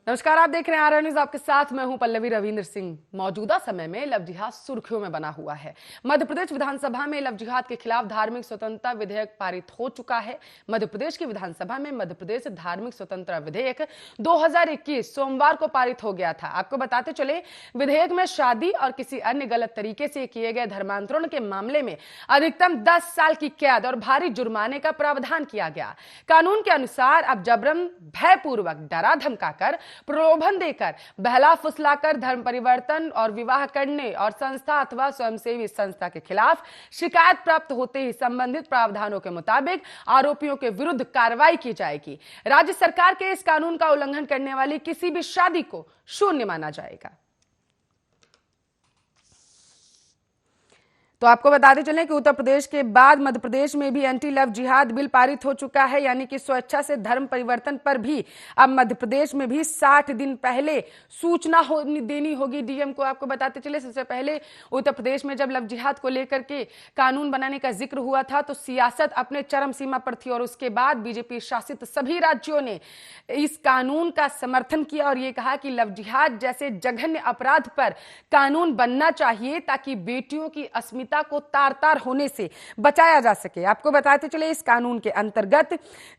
नमस्कार, आप देख रहे हैं आर न्यूज। आपके साथ मैं हूं पल्लवी रविंद्र सिंह। मौजूदा समय में लव जिहाद सुर्खियों में बना हुआ है। मध्य प्रदेश विधानसभा में लव जिहाद के खिलाफ धार्मिक स्वतंत्रता विधेयक पारित हो चुका है। मध्य प्रदेश की विधानसभा में मध्य प्रदेश धार्मिक स्वतंत्रता विधेयक 2021 सोमवार को पारित हो गया था। आपको बताते चले, विधेयक में शादी और किसी अन्य गलत तरीके से किए गए धर्मांतरण के मामले में अधिकतम 10 साल की कैद और भारी जुर्माने का प्रावधान किया गया। कानून के अनुसार अब जबरन, भयपूर्वक, डरा धमकाकर, प्रलोभन देकर, बहला फुसलाकर धर्म परिवर्तन और विवाह करने और संस्था अथवा स्वयंसेवी संस्था के खिलाफ शिकायत प्राप्त होते ही संबंधित प्रावधानों के मुताबिक आरोपियों के विरुद्ध कार्रवाई की जाएगी। राज्य सरकार के इस कानून का उल्लंघन करने वाली किसी भी शादी को शून्य माना जाएगा। तो आपको बताते चलें कि उत्तर प्रदेश के बाद मध्य प्रदेश में भी एंटी लव जिहाद बिल पारित हो चुका है, यानी कि स्वेच्छा से धर्म परिवर्तन पर भी अब मध्य प्रदेश में भी 60 दिन पहले सूचना देनी होगी डीएम को। आपको बताते चले, सबसे पहले उत्तर प्रदेश में जब लव जिहाद को लेकर के कानून बनाने का जिक्र हुआ था तो सियासत अपने चरम सीमा पर थी और उसके बाद बीजेपी शासित सभी राज्यों ने इस कानून का समर्थन किया और ये कहा कि लव जिहाद जैसे जघन्य अपराध पर कानून बनना चाहिए ताकि बेटियों की अस्मिता को तार तार होने से बचाया जा सके। आपको बताते चले, इस कानून के अंतर्गत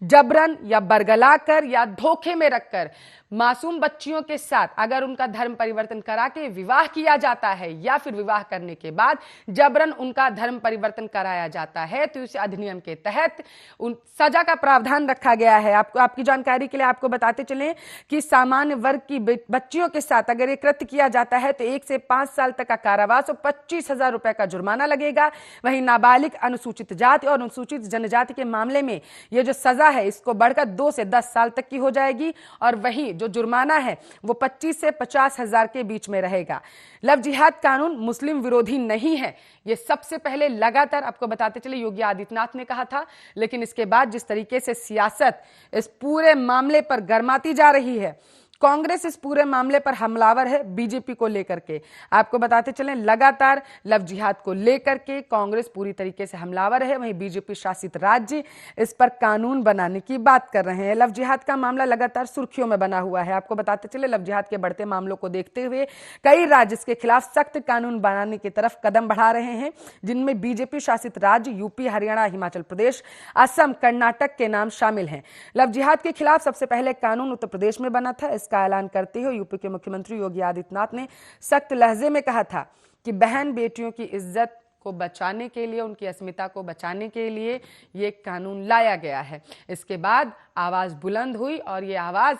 जबरन या बरगलाकर या धोखे में रखकर मासूम बच्चियों के साथ अगर उनका धर्म परिवर्तन करा के विवाह किया जाता है या फिर विवाह करने के बाद जबरन उनका धर्म परिवर्तन कराया जाता है तो इस अधिनियम के तहत उन सजा का प्रावधान रखा गया है। आपकी जानकारी के लिए आपको बताते चलें कि सामान्य वर्ग की बच्चियों के साथ अगर ये कृत्य किया जाता है तो 1 से 5 साल तक का कारावास और 25,000 रुपए का जुर्माना लगेगा। वहीं नाबालिग, अनुसूचित जाति और अनुसूचित जनजाति के मामले में यह जो सजा है इसको बढ़कर 2 से 10 साल तक की हो जाएगी और वहीं जो जुर्माना है वो 25 से 50,000 के बीच में रहेगा। लव जिहाद कानून मुस्लिम विरोधी नहीं है, ये सबसे पहले लगातार आपको बताते चले योगी आदित्यनाथ ने कहा था, लेकिन इसके बाद जिस तरीके से सियासत इस पूरे मामले पर गरमाती जा रही है, कांग्रेस इस पूरे मामले पर हमलावर है बीजेपी को लेकर के। आपको बताते चलें, लगातार लव जिहाद को लेकर के कांग्रेस पूरी तरीके से हमलावर है, वहीं बीजेपी शासित राज्य इस पर कानून बनाने की बात कर रहे हैं। लव जिहाद का मामला लगातार सुर्खियों में बना हुआ है। आपको बताते चले, लव जिहाद के बढ़ते मामलों को देखते हुए कई राज्य इसके खिलाफ सख्त कानून बनाने की तरफ कदम बढ़ा रहे हैं, जिनमें बीजेपी शासित राज्य यूपी, हरियाणा, हिमाचल प्रदेश, असम, कर्नाटक के नाम शामिल हैं। लव जिहाद के खिलाफ सबसे पहले कानून उत्तर प्रदेश में बना था। का ऐलान करते हुए यूपी के मुख्यमंत्री योगी आदित्यनाथ ने सख्त लहजे में कहा था कि बहन बेटियों की इज्जत को बचाने के लिए, उनकी अस्मिता को बचाने के लिए ये कानून लाया गया है। इसके बाद आवाज बुलंद हुई और ये आवाज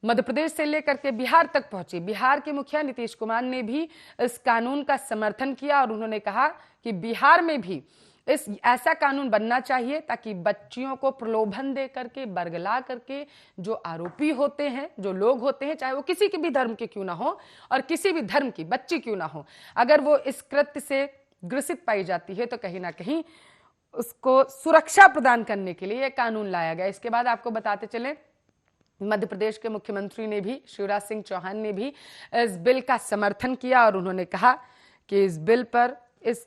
मध्य प्रदेश से लेकर के बिहार तक पहुंची। बिहार के मुखिया नीतीश कुमार ने भी इस कानून का समर्थन किया और उन्होंने कहा कि बिहार में भी ऐसा कानून बनना चाहिए ताकि बच्चियों को प्रलोभन दे करके, बरगला करके जो आरोपी होते हैं, जो लोग होते हैं, चाहे वो किसी के भी धर्म के क्यों ना हो और किसी भी धर्म की बच्ची क्यों ना हो, अगर वो इस कृत्य से ग्रसित पाई जाती है तो कहीं ना कहीं उसको सुरक्षा प्रदान करने के लिए यह कानून लाया गया। इसके बाद आपको बताते चले, मध्य प्रदेश के मुख्यमंत्री ने भी, शिवराज सिंह चौहान ने भी इस बिल का समर्थन किया और उन्होंने कहा कि इस बिल पर, इस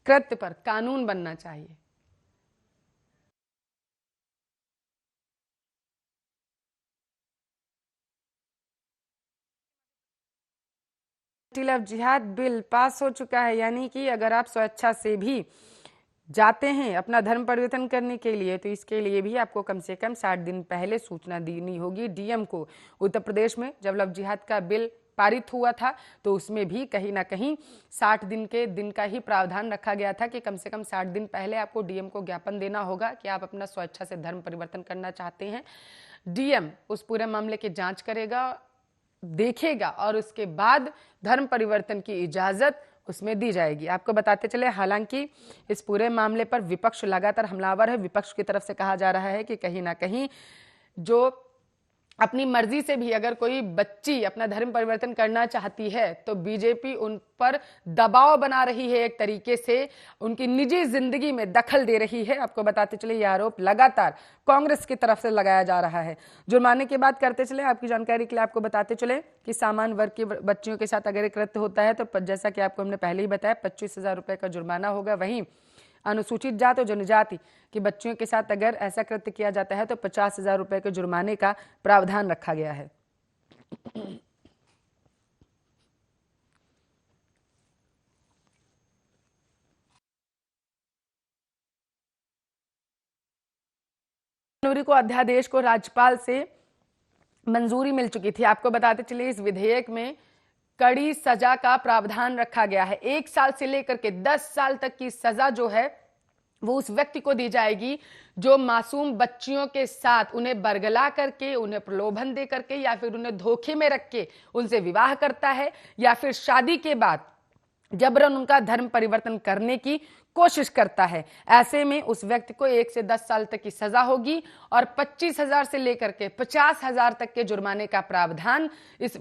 कृत्य पर कानून बनना चाहिए। लव जिहाद बिल पास हो चुका है, यानी कि अगर आप स्वेच्छा से भी जाते हैं अपना धर्म परिवर्तन करने के लिए तो इसके लिए भी आपको कम से कम 60 दिन पहले सूचना देनी होगी डीएम को। उत्तर प्रदेश में जब लव जिहाद का बिल पारित हुआ था तो उसमें भी कहीं ना कहीं 60 दिन का ही प्रावधान रखा गया था कि कम से कम 60 दिन पहले आपको डीएम को ज्ञापन देना होगा कि आप अपना स्वेच्छा से धर्म परिवर्तन करना चाहते हैं। डीएम उस पूरे मामले की जांच करेगा, देखेगा और उसके बाद धर्म परिवर्तन की इजाजत उसमें दी जाएगी। आपको बताते चले, हालांकि इस पूरे मामले पर विपक्ष लगातार हमलावर है। विपक्ष की तरफ से कहा जा रहा है कि कहीं ना कहीं जो अपनी मर्जी से भी अगर कोई बच्ची अपना धर्म परिवर्तन करना चाहती है तो बीजेपी उन पर दबाव बना रही है, एक तरीके से उनकी निजी जिंदगी में दखल दे रही है। आपको बताते चले, यह आरोप लगातार कांग्रेस की तरफ से लगाया जा रहा है। जुर्माने की बात करते चले, आपकी जानकारी के लिए आपको बताते चले कि सामान्य वर्ग की बच्चियों के साथ अगर कृत्य होता है तो जैसा कि आपको हमने पहले ही बताया 25,000 रुपए का जुर्माना होगा। वहीं अनुसूचित जाति और जनजाति की बच्चियों के साथ अगर ऐसा कृत्य किया जाता है तो 50,000 रुपए के जुर्माने का प्रावधान रखा गया है। जनवरी को अध्यादेश को राज्यपाल से मंजूरी मिल चुकी थी। आपको बताते चलिए इस विधेयक में कड़ी सजा का प्रावधान रखा गया है। 1 साल से लेकर के 10 साल तक की सजा जो है वो उस व्यक्ति को दी जाएगी जो मासूम बच्चियों के साथ उन्हें बरगला करके, उन्हें प्रलोभन दे करके या फिर उन्हें धोखे में रख के उनसे विवाह करता है या फिर शादी के बाद जबरन उनका धर्म परिवर्तन करने की कोशिश करता है। ऐसे में उस व्यक्ति को 1 से 10 साल तक की सजा होगी और 25,000 से लेकर के 50,000 तक के जुर्माने का प्रावधान इस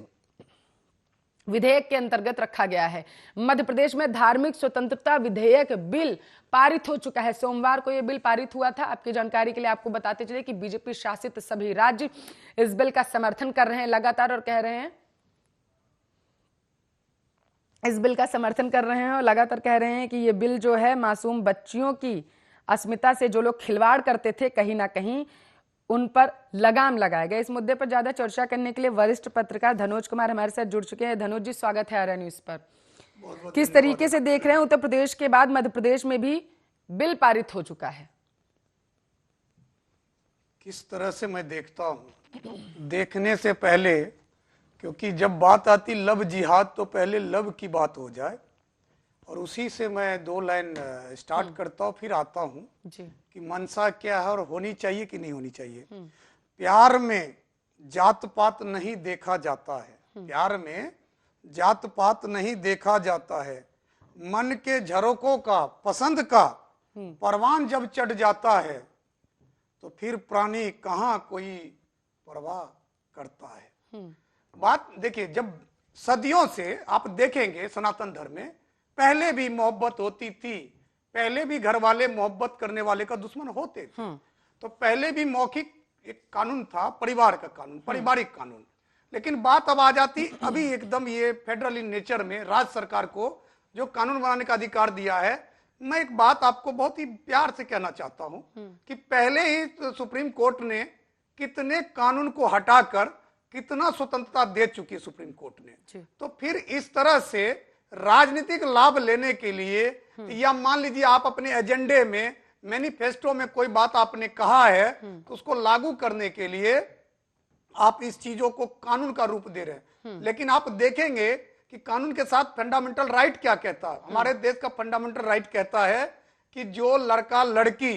विधेयक के अंतर्गत रखा गया है। मध्य प्रदेश में धार्मिक स्वतंत्रता विधेयक बिल पारित हो चुका है। सोमवार को यह बिल पारित हुआ था। आपकी जानकारी के लिए आपको बताते चले कि बीजेपी शासित सभी राज्य इस बिल का समर्थन कर रहे हैं लगातार और कह रहे हैं इस बिल का समर्थन कर रहे हैं और लगातार कह रहे हैं कि ये बिल जो है मासूम बच्चियों की अस्मिता से जो लोग खिलवाड़ करते थे कहीं ना कहीं उन पर लगाम लगाएगा। इस मुद्दे पर ज्यादा चर्चा करने के लिए वरिष्ठ पत्रकार धनोज कुमार हमारे साथ जुड़ चुके हैं। धनोज जी, स्वागत है आर्या न्यूज पर। किस तरीके से देख रहे हैं, उत्तर प्रदेश के बाद मध्य प्रदेश में भी बिल पारित हो चुका है? किस तरह से मैं देखता हूं, देखने से पहले, क्योंकि जब बात आती लव जिहाद तो पहले लव की बात हो जाए और उसी से मैं 2 लाइन स्टार्ट करता हूं, फिर आता हूं कि मनसा क्या है और होनी चाहिए कि नहीं होनी चाहिए। प्यार में जात पात नहीं देखा जाता है, प्यार में जात पात नहीं देखा जाता है। मन के झरोकों का, पसंद का परवान जब चढ़ जाता है तो फिर प्राणी कहाँ कोई परवाह करता है। बात देखिए, जब सदियों से आप देखेंगे सनातन धर्म में पहले भी मोहब्बत होती थी, पहले भी घर वाले मोहब्बत करने वाले का दुश्मन होते थे। तो पहले भी मौखिक एक कानून था, परिवार का कानून, पारिवारिक कानून। लेकिन बात अब आ जाती अभी एकदम ये फेडरल इन नेचर में राज्य सरकार को जो कानून बनाने का अधिकार दिया है। मैं एक बात आपको बहुत ही प्यार से कहना चाहता हूं कि पहले ही सुप्रीम कोर्ट ने कितने कानून को हटाकर कितना स्वतंत्रता दे चुकी है सुप्रीम कोर्ट ने। तो फिर इस तरह से राजनीतिक लाभ लेने के लिए या मान लीजिए आप अपने एजेंडे में, मैनिफेस्टो में कोई बात आपने कहा है तो उसको लागू करने के लिए आप इस चीजों को कानून का रूप दे रहे हैं। लेकिन आप देखेंगे कि कानून के साथ फंडामेंटल राइट क्या कहता है। हमारे देश का फंडामेंटल राइट कहता है कि जो लड़का लड़की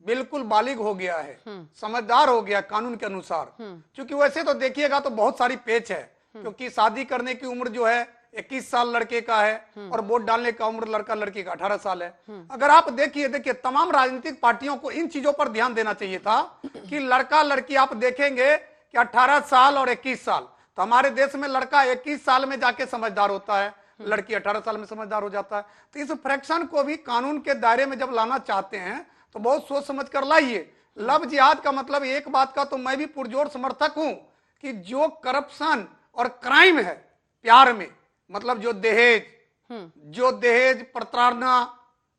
बिल्कुल बालिग हो गया है, समझदार हो गया कानून के अनुसार, क्योंकि वैसे तो देखिएगा तो बहुत सारी पेच है, क्योंकि शादी करने की उम्र जो है 21 साल लड़के का है और वोट डालने का उम्र लड़का लड़की का 18 साल है। अगर आप देखिए तमाम राजनीतिक पार्टियों को इन चीजों पर ध्यान देना चाहिए था कि लड़का लड़की, आप देखेंगे कि 18 साल और 21 साल, तो हमारे देश में लड़का 21 साल में जाके समझदार होता है, लड़की 18 साल में समझदार हो जाता है। तो इस फ्रैक्शन को भी कानून के दायरे में जब लाना चाहते हैं तो बहुत सोच समझ कर लाइए। लव जिहाद का मतलब एक बात का तो मैं भी पुरजोर समर्थक हूं कि जो करप्शन और क्राइम है प्यार में, मतलब जो दहेज प्रताड़ना,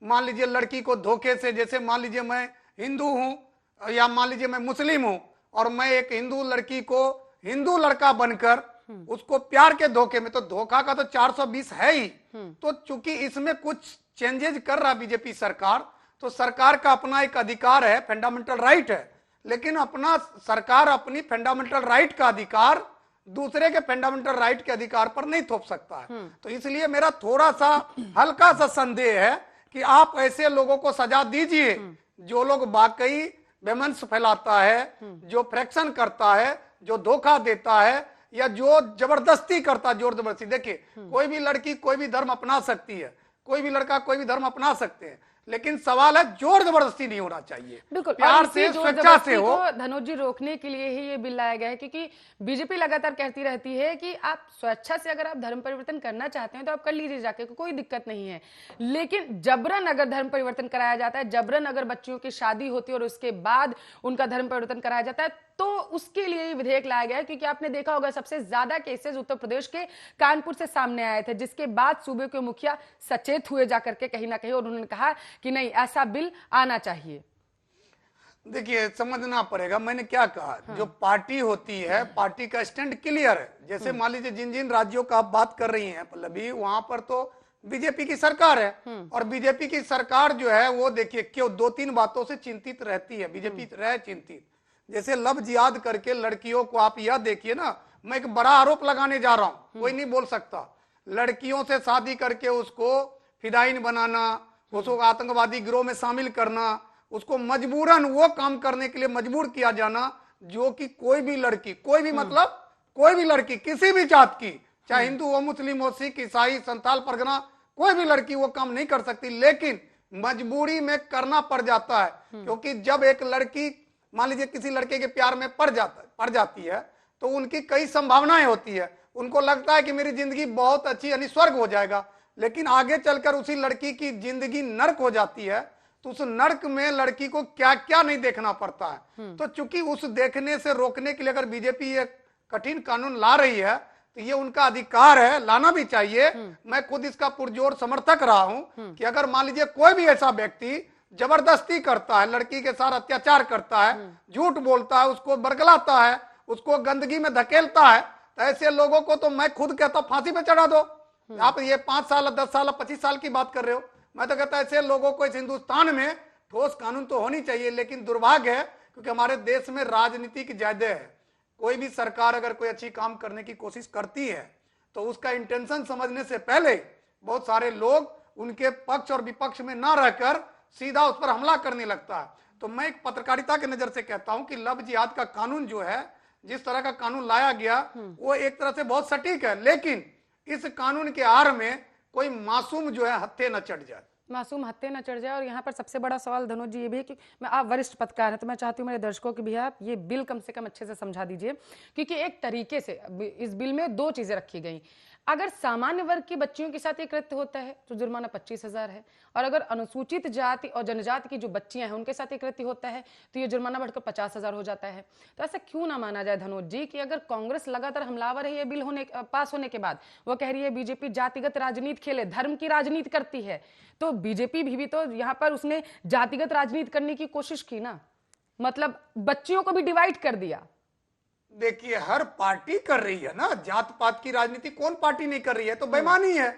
मान लीजिए लड़की को धोखे से, जैसे मान लीजिए मैं हिंदू हूं या मान लीजिए मैं मुस्लिम हूं और मैं एक हिंदू लड़की को हिंदू लड़का बनकर उसको प्यार के धोखे में, तो धोखा का तो 420 है ही। तो चूंकि इसमें कुछ चेंजेज कर रहा बीजेपी सरकार, तो सरकार का अपना एक अधिकार है, फंडामेंटल राइट है, लेकिन अपना सरकार अपनी फंडामेंटल राइट का अधिकार दूसरे के फंडामेंटल राइट के अधिकार पर नहीं थोप सकता है। तो इसलिए मेरा थोड़ा सा हल्का सा संदेह है कि आप ऐसे लोगों को सजा दीजिए जो लोग वाकई बेमंस फैलाता है, जो फ्रैक्शन करता है, जो धोखा देता है या जो जबरदस्ती करता है, जोर जबरदस्ती। देखिए कोई भी लड़की कोई भी धर्म अपना सकती है, कोई भी लड़का कोई भी धर्म अपना सकते हैं, लेकिन सवाल है जोर जबरदस्ती नहीं होना चाहिए, बिल्कुल प्यार से, स्वेच्छा से हो। धनोज जी, रोकने के लिए ही ये बिल लाया गया है, क्योंकि बीजेपी लगातार कहती रहती है कि आप स्वेच्छा से अगर आप धर्म परिवर्तन करना चाहते हैं तो आप कर लीजिए जाके, कोई दिक्कत नहीं है। लेकिन जबरन अगर धर्म परिवर्तन कराया जाता है, जबरन अगर बच्चियों की शादी होती है और उसके बाद उनका धर्म परिवर्तन कराया जाता है, तो उसके लिए ये विधेयक लाया गया है। क्योंकि आपने देखा होगा सबसे ज्यादा केसेस उत्तर प्रदेश के कानपुर से सामने आए थे, जिसके बाद सूबे के मुखिया सचेत हुए जाकर के कहीं ना कहीं, और उन्होंने कहा कि नहीं, ऐसा बिल आना चाहिए। देखिए समझना पड़ेगा मैंने क्या कहा। जो पार्टी होती है, पार्टी का स्टैंड क्लियर है। जैसे मान लीजिए जिन जिन राज्यों का आप बात कर रही हैं पल्लवी, वहां पर तो बीजेपी की सरकार है और बीजेपी की सरकार जो है वो देखिए क्यों 2-3 बातों से चिंतित रहती है। बीजेपी रहे चिंतित, जैसे लव जिहाद करके लड़कियों को, आप यह देखिए ना, मैं एक बड़ा आरोप लगाने जा रहा हूं, कोई नहीं बोल सकता, लड़कियों से शादी करके उसको फिदाइन बनाना, उसको आतंकवादी गिरोह में शामिल करना, उसको मजबूरन वो काम करने के लिए मजबूर किया जाना जो कि कोई भी लड़की, कोई भी मतलब कोई भी लड़की किसी भी जात की, चाहे हिंदू हो, मुस्लिम हो, सिख, ईसाई, संताल परगना, कोई भी लड़की वो काम नहीं कर सकती, लेकिन मजबूरी में करना पड़ जाता है। क्योंकि जब एक लड़की मान लीजिए किसी लड़के के प्यार में पड़ जाती है तो उनकी कई संभावनाएं होती है, उनको लगता है कि मेरी जिंदगी बहुत अच्छी यानी स्वर्ग हो जाएगा, लेकिन आगे चलकर उसी लड़की की जिंदगी नर्क हो जाती है। तो उस नर्क में लड़की को क्या क्या नहीं देखना पड़ता है। तो चूंकि उस देखने से रोकने के लिए अगर बीजेपी ये कठिन कानून ला रही है तो ये उनका अधिकार है, लाना भी चाहिए। मैं खुद इसका पुरजोर समर्थक रहा हूं कि अगर मान लीजिए कोई भी ऐसा व्यक्ति जबरदस्ती करता है, लड़की के साथ अत्याचार करता है, झूठ बोलता है, उसको बरगलाता है, उसको गंदगी में धकेलता है, तो ऐसे लोगों को तो मैं खुद कहता हूं फांसी पे चढ़ा दो। आप ये 5 साल 10 साल 25 साल की बात कर रहे हो, मैं तो कहता ऐसे लोगों को इस हिंदुस्तान में ठोस कानून तो होनी चाहिए। लेकिन दुर्भाग्य है क्योंकि हमारे देश में राजनीति की ज्यादा है, कोई भी सरकार अगर कोई अच्छी काम करने की कोशिश करती है तो उसका इंटेंशन समझने से पहले बहुत सारे लोग उनके पक्ष और विपक्ष में ना रहकर सीधा उस पर हमला करने लगता है। तो मैं एक पत्रकारिता के नजर से कहता हूं कि लव जिहाद का कानून जो है, जिस तरह का कानून लाया गया वो एक तरह से बहुत सटीक है, लेकिन इस कानून के आड़ में कोई मासूम जो है हत्थे न चढ़ जाए, मासूम हत्या न चढ़ जाए। और यहाँ पर सबसे बड़ा सवाल धनोज जी ये भी है कि मैं, आप वरिष्ठ पत्रकार हैं तो मैं चाहती हूँ मेरे दर्शकों की भी आप ये बिल कम से कम अच्छे से समझा दीजिए, क्योंकि एक तरीके से इस बिल में 2 चीजें रखी गई। अगर सामान्य वर्ग की बच्चियों के साथ ये कृत्य होता है तो जुर्माना 25,000 है, और अगर अनुसूचित जाति और जनजाति की जो बच्चियां हैं उनके साथ ये कृत्य होता है तो ये जुर्माना बढ़कर 50,000 हो जाता है। तो ऐसा क्यों ना माना जाए धनोज जी कि अगर कांग्रेस लगातार हमलावर है ये बिल पास होने के बाद, वो कह रही है बीजेपी जातिगत राजनीति खेले, धर्म की राजनीति करती है, तो बीजेपी भी तो यहाँ पर उसने जातिगत राजनीति करने की कोशिश की ना, मतलब बच्चियों को भी डिवाइड कर दिया। देखिए हर पार्टी कर रही है ना, जात पात की राजनीति कौन पार्टी नहीं कर रही है, तो बेईमानी है।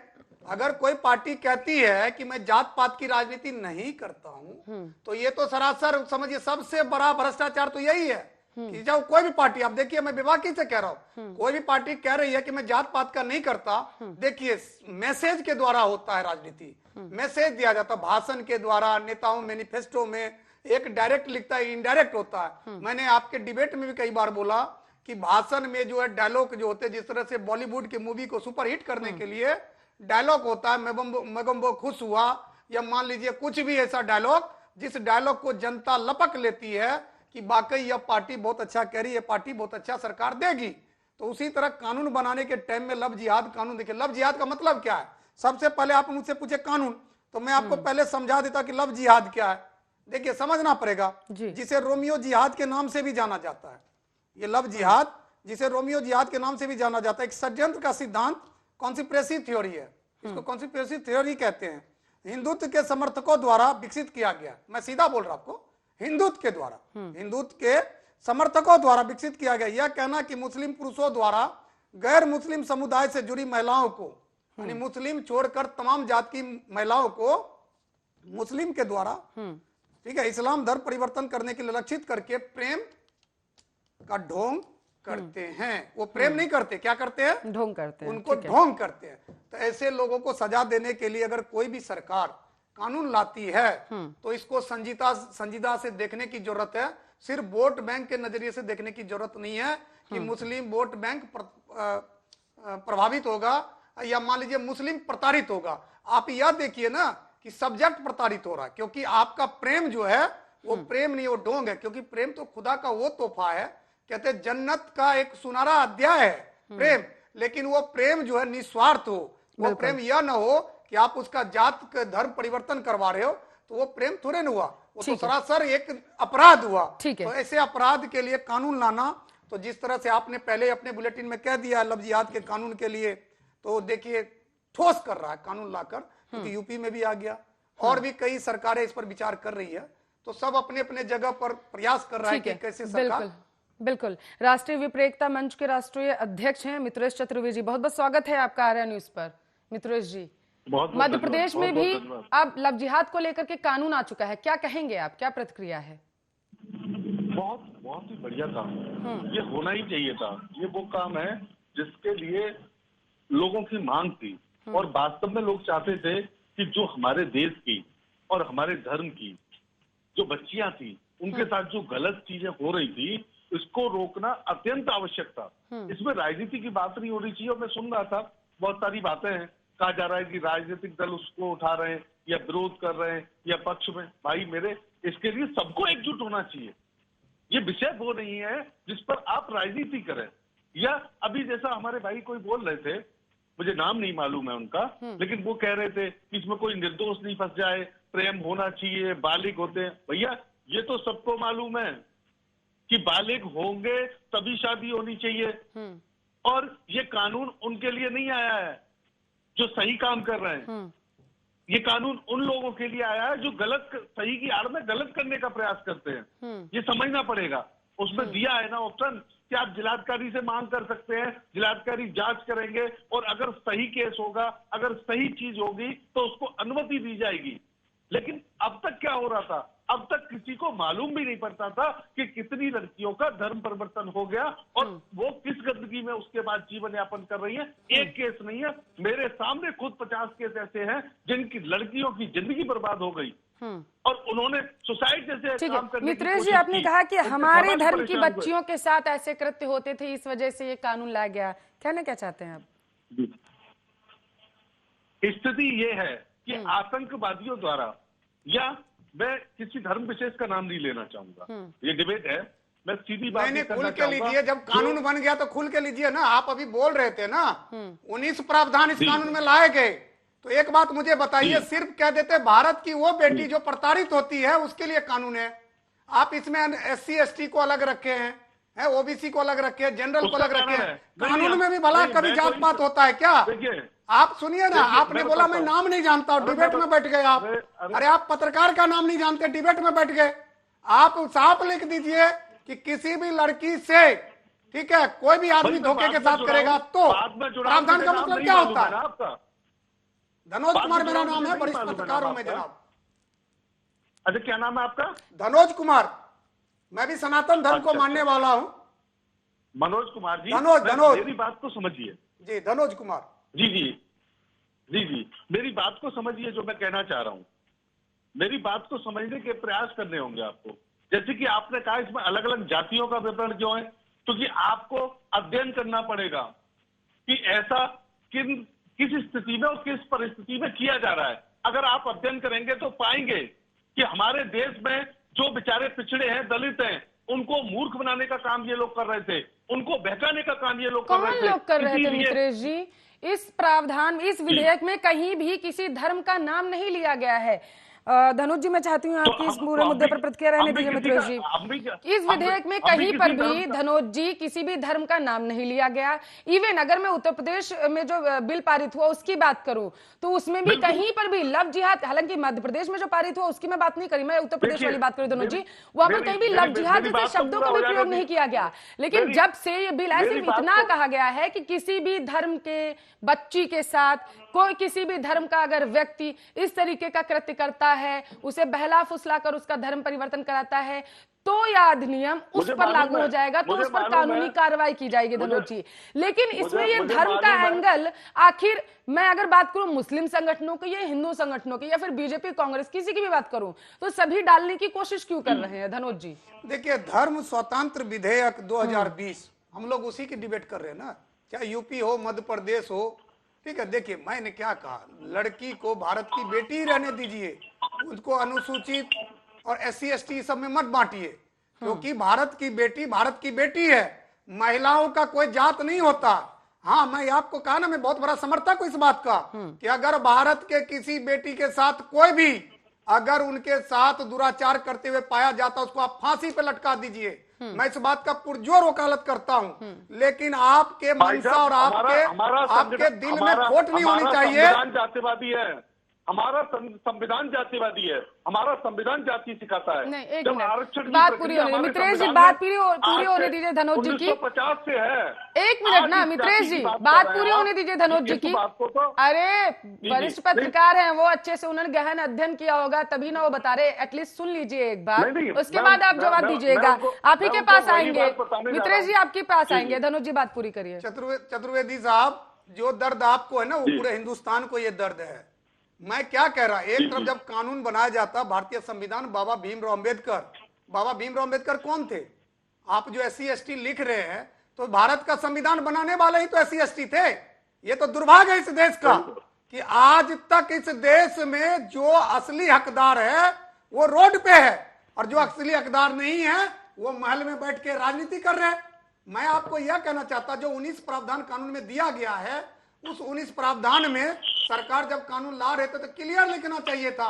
अगर कोई पार्टी कहती है कि मैं जात पात की राजनीति नहीं करता हूं तो ये तो सरासर समझिए सबसे बड़ा भ्रष्टाचार तो यही है कि जब कोई भी पार्टी, आप देखिए मैं बेबाकी से कह रहा हूं, कोई भी पार्टी कह रही है कि मैं जात पात का नहीं करता, देखिए मैसेज के द्वारा होता है राजनीति, मैसेज दिया जाता है भाषण के द्वारा, नेताओं मैनिफेस्टो में एक डायरेक्ट लिखता है, इनडायरेक्ट होता है। मैंने आपके डिबेट में भी कई बार बोला कि भाषण में जो है डायलॉग जो होते हैं, जिस तरह से बॉलीवुड की मूवी को सुपरहिट करने के लिए डायलॉग होता है, मगम्बो खुश हुआ, या मान लीजिए कुछ भी ऐसा डायलॉग जिस डायलॉग को जनता लपक लेती है कि वाकई यह पार्टी बहुत अच्छा कह रही है, पार्टी बहुत अच्छा सरकार देगी। तो उसी तरह कानून बनाने के टाइम में लव जिहाद कानून, देखिए लव जिहाद का मतलब क्या है, सबसे पहले आप मुझसे पूछे कानून, तो मैं आपको पहले समझा देता कि लव जिहाद क्या है। देखिए समझना पड़ेगा, जिसे रोमियो जिहाद के नाम से भी जाना जाता है, ये लव जिहाद जिसे रोमियो जिहाद के नाम से भी जाना जाता है, एक षड्यंत्र का सिद्धांत, कॉन्स्पिरेसी थ्योरी है, इसको कॉन्स्पिरेसी थ्योरी कहते हैं, हिंदुत्व के समर्थकों द्वारा विकसित किया गया। मैं सीधा बोल रहा आपको, हिंदुत्व के द्वारा, हिंदुत्व के समर्थकों द्वारा विकसित किया गया। यह कहना कि मुस्लिम पुरुषों द्वारा गैर मुस्लिम समुदाय से जुड़ी महिलाओं को, यानी मुस्लिम छोड़कर तमाम जात की महिलाओं को मुस्लिम के द्वारा, ठीक है, इस्लाम धर्म परिवर्तन करने के लिए लक्षित करके प्रेम का ढोंग करते हैं। वो प्रेम नहीं करते, क्या करते हैं, ढोंग करते हैं, उनको ढोंग करते हैं। तो ऐसे लोगों को सजा देने के लिए अगर कोई भी सरकार कानून लाती है तो इसको संजीदा से देखने की जरूरत है। सिर्फ वोट बैंक के नजरिए से देखने की जरूरत नहीं है कि मुस्लिम वोट बैंक प्रभावित होगा या मान लीजिए मुस्लिम प्रताड़ित होगा। आप यह देखिए ना कि सब्जेक्ट प्रताड़ित हो रहा है, क्योंकि आपका प्रेम जो है वो प्रेम नहीं, वो ढोंग है। क्योंकि प्रेम तो खुदा का वो तोहफा है, कहते हैं जन्नत का एक सुनहरा अध्याय है प्रेम, लेकिन वो प्रेम जो है निस्वार्थ हो। वो प्रेम यह ना हो कि आप उसका जात धर्म परिवर्तन करवा रहे हो, तो वो प्रेम थोड़े न हुआ, वो तो सरासर एक अपराध हुआ। तो ऐसे अपराध के लिए कानून लाना, तो जिस तरह से आपने पहले अपने बुलेटिन में कह दिया लव जिहाद के कानून के लिए, तो देखिए ठोस कर रहा है कानून लाकर, क्योंकि यूपी में भी आ गया और भी कई सरकारें इस पर विचार कर रही है। तो सब अपने अपने जगह पर प्रयास कर रहा है कि कैसे सरकार। बिल्कुल। राष्ट्रीय विपरीतता मंच के राष्ट्रीय अध्यक्ष हैं मित्रेश चतुर्वेदी जी, बहुत बहुत स्वागत है आपका आर्या न्यूज पर। मित्रेश जी, मध्य प्रदेश में भी अब लव जिहाद को लेकर के कानून आ चुका है, क्या कहेंगे आप, क्या प्रतिक्रिया है? बहुत बहुत ही बढ़िया काम है, ये होना ही चाहिए था। ये वो काम है जिसके लिए लोगों की मांग थी और वास्तव में लोग चाहते थे कि जो हमारे देश की और हमारे धर्म की जो बच्चियां थी उनके साथ जो गलत चीजें हो रही थी, इसको रोकना अत्यंत आवश्यक था। इसमें राजनीति की बात नहीं होनी चाहिए। और मैं सुन रहा था बहुत सारी बातें हैं, कहा जा रहा है कि राजनीतिक दल उसको उठा रहे हैं या विरोध कर रहे हैं या पक्ष में। भाई मेरे, इसके लिए सबको एकजुट होना चाहिए। ये विषय वो नहीं है जिस पर आप राजनीति करें। या अभी जैसा हमारे भाई कोई बोल रहे थे, मुझे नाम नहीं मालूम है उनका, लेकिन वो कह रहे थे कि इसमें कोई निर्दोष नहीं फंस जाए, प्रेम होना चाहिए, बालिग होते हैं। भैया ये तो सबको मालूम है कि बालिग होंगे तभी शादी होनी चाहिए। और ये कानून उनके लिए नहीं आया है जो सही काम कर रहे हैं। ये कानून उन लोगों के लिए आया है जो गलत, सही की आड़ में गलत करने का प्रयास करते हैं। ये समझना पड़ेगा। उसमें दिया है ना ऑप्शन कि आप जिलाधिकारी से मांग कर सकते हैं, जिलाधिकारी जांच करेंगे और अगर सही केस होगा, अगर सही चीज होगी तो उसको अनुमति दी जाएगी। लेकिन अब तक क्या हो रहा था? अब तक किसी को मालूम भी नहीं पड़ता था कि कितनी लड़कियों का धर्म परिवर्तन हो गया और वो किस गंदगी में उसके बाद जीवन यापन कर रही है। एक केस नहीं है, मेरे सामने खुद 50 केस ऐसे हैं जिनकी लड़कियों की जिंदगी बर्बाद हो गई और उन्होंने सुसाइड जैसे काम करने की मित्रेश जी, कोशिश आपने की। कहा कि उनसे हमारे समाज धर्म की परेशान हुए। बच्चियों के साथ ऐसे कृत्य होते थे, इस वजह से ये कानून लाया गया। कहना क्या चाहते हैं आप? स्थिति ये है कि आतंकवादियों द्वारा, या मैं किसी धर्म विशेष का नाम नहीं लेना चाहूंगा, ये डिबेट है, मैं सीधी बात नहीं करना खुल के चाहूंगा। लीजिए, जब कानून बन गया तो खुल के लीजिए ना। आप अभी बोल रहे थे ना 19 प्रावधान इस कानून में लाए गए, तो एक बात मुझे बताइए, सिर्फ कह देते भारत की वो बेटी जो प्रताड़ित होती है उसके लिए कानून है। आप इसमें SC ST को अलग रखे हैं, OBC को अलग रखे हैं, जनरल को अलग रखे हैं। कानून में भी भला कभी जात पात होता है क्या? आप सुनिए ना, आपने बोला मैं नाम नहीं जानता और डिबेट में बैठ गए आप। अरे आप पत्रकार का नाम नहीं जानते, डिबेट में बैठ गए। आप साफ लिख दीजिए कि किसी भी लड़की से, ठीक है, कोई भी आदमी धोखे के साथ करेगा तो प्रावधान का मतलब क्या होता है? धनोज कुमार मेरा नाम है, वरिष्ठ पत्रकार हूं मैं जनाब। अच्छा, क्या नाम है आपका? धनोज कुमार। मैं भी सनातन धर्म को मानने वाला हूं। मनोज कुमार जी, धनोज मेरी बात को समझिए जी। धनोज कुमार जी जी जी जी, मेरी बात को समझिए जो मैं कहना चाह रहा हूं। मेरी बात को समझने के प्रयास करने होंगे आपको। जैसे कि आपने कहा इसमें अलग अलग जातियों का विवरण क्यों है, क्योंकि आपको अध्ययन करना पड़ेगा कि ऐसा किस स्थिति में और किस परिस्थिति में किया जा रहा है। अगर आप अध्ययन करेंगे तो पाएंगे कि हमारे देश में जो बेचारे पिछड़े हैं, दलित हैं, उनको मूर्ख बनाने का काम ये लोग कर रहे थे, उनको बहकाने का काम ये लोग कर रहे थे। कौन लोग कर रहे थे मित्रेश जी? इस प्रावधान, इस विधेयक में कहीं भी किसी धर्म का नाम नहीं लिया गया है। धनुष जी, मैं चाहती हूँ आपकी इस पूरे मुद्दे पर प्रतिक्रिया रहने दीजिए मित्रेश जी। इस विधेयक में कहीं पर भी धनोज जी किसी भी धर्म का नाम नहीं लिया गया। इवन अगर मैं उत्तर प्रदेश में जो बिल पारित हुआ उसकी बात करूं तो उसमें भी कहीं पर भी लव जिहाद, हालांकि मध्य प्रदेश में जो पारित हुआ उसकी मैं बात नहीं करी, मैं उत्तर प्रदेश वाली बात करूं धनोज जी, वहां पर कहीं भी लव जिहाद जैसे शब्दों का भी प्रयोग नहीं किया गया। लेकिन जब से ये बिल है, सिर्फ इतना कहा गया है कि किसी भी धर्म के बच्ची के साथ कोई, किसी भी धर्म का अगर व्यक्ति इस तरीके का कृत्य करता है, उसे बहला फुसला कर उसका धर्म परिवर्तन कराता है, तो यह अधिनियम उस पर लागू हो जाएगा, तो उस पर कानूनी कार्रवाई की जाएगी धनोज जी। लेकिन इसमें ये धर्म का एंगल, आखिर मैं अगर बात करूं मुस्लिम संगठनों की या हिंदू संगठनों की या फिर बीजेपी कांग्रेस किसी की भी बात करूं, तो सभी डालने की कोशिश क्यों कर रहे हैं धनोज जी? देखिए, धर्म स्वतंत्र विधेयक 2020 हम लोग उसी की डिबेट कर रहे हैं ना, चाहे यूपी हो, मध्य प्रदेश हो, ठीक है। देखिए, मैंने क्या कहा, लड़की को भारत की बेटी ही रहने दीजिए, उसको अनुसूचित और SC ST सब में मत बांटिए, क्योंकि भारत की बेटी है। महिलाओं का कोई जात नहीं होता। हाँ, मैं आपको कहा ना, मैं बहुत बड़ा समर्थक हूं इस बात का कि अगर भारत के किसी बेटी के साथ कोई भी अगर उनके साथ दुराचार करते हुए पाया जाता, उसको आप फांसी पे लटका दीजिए। मैं इस बात का पुरजोर वकालत करता हूं। लेकिन आपके मनसा और आपके दिल में खोट नहीं होनी चाहिए। जातिवादी है। हमारा संविधान जातिवादी है, हमारा संविधान जाति सिखाता है। नहीं, एक जब मिनट, आरक्षण की बात प्रक्रिया पूरी होने दीजिए हमारे मित्रेश जी, संविधान बात में पूरी होने दीजिए धनोज जी की। 1950 से है। एक मिनट ना आज इस मित्रेश जाति जी, की बात बात कर रहे पूरी हैं होने आप। दीजिए धनोज जी इस की। बात को तो अरे वरिष्ठ नहीं। पत्रकार हैं वो, अच्छे से उन्होंने गहन अध्ययन किया होगा तभी ना वो बता रहे। एटलीस्ट सुन लीजिए एक बार, नहीं, उसके मैं- बाद आप मैं- जवाब मैं- दीजिएगा। मैं उनको- आप ही मैं के उनको पास वही आएंगे बात बताने जा मित्रेश रहा जी, हूं। आपके पास जी, आएंगे। धनोज जी बात पूरी करिए। चतुर्वेदी साहब, जो दर्द आपको है ना वो जी। पूरे हिंदुस्तान को ये दर्द है। मैं क्या कह रहा, एक जी, तरफ जी। जब कानून बनाया जाता, भारतीय संविधान, बाबा भीमराव अंबेडकर कौन थे? आप जो SC ST लिख रहे हैं, तो भारत का संविधान बनाने वाले ही तो SC ST थे। ये तो दुर्भाग्य है इस देश का कि आज तक इस देश में जो असली हकदार है वो रोड पे है, और जो असली हकदार नहीं है वो महल में बैठ के राजनीति कर रहे हैं। मैं आपको यह कहना चाहता, जो 19 प्रावधान कानून में दिया गया है, उस 19 प्रावधान में सरकार जब कानून ला रहे थे तो क्लियर लिखना चाहिए था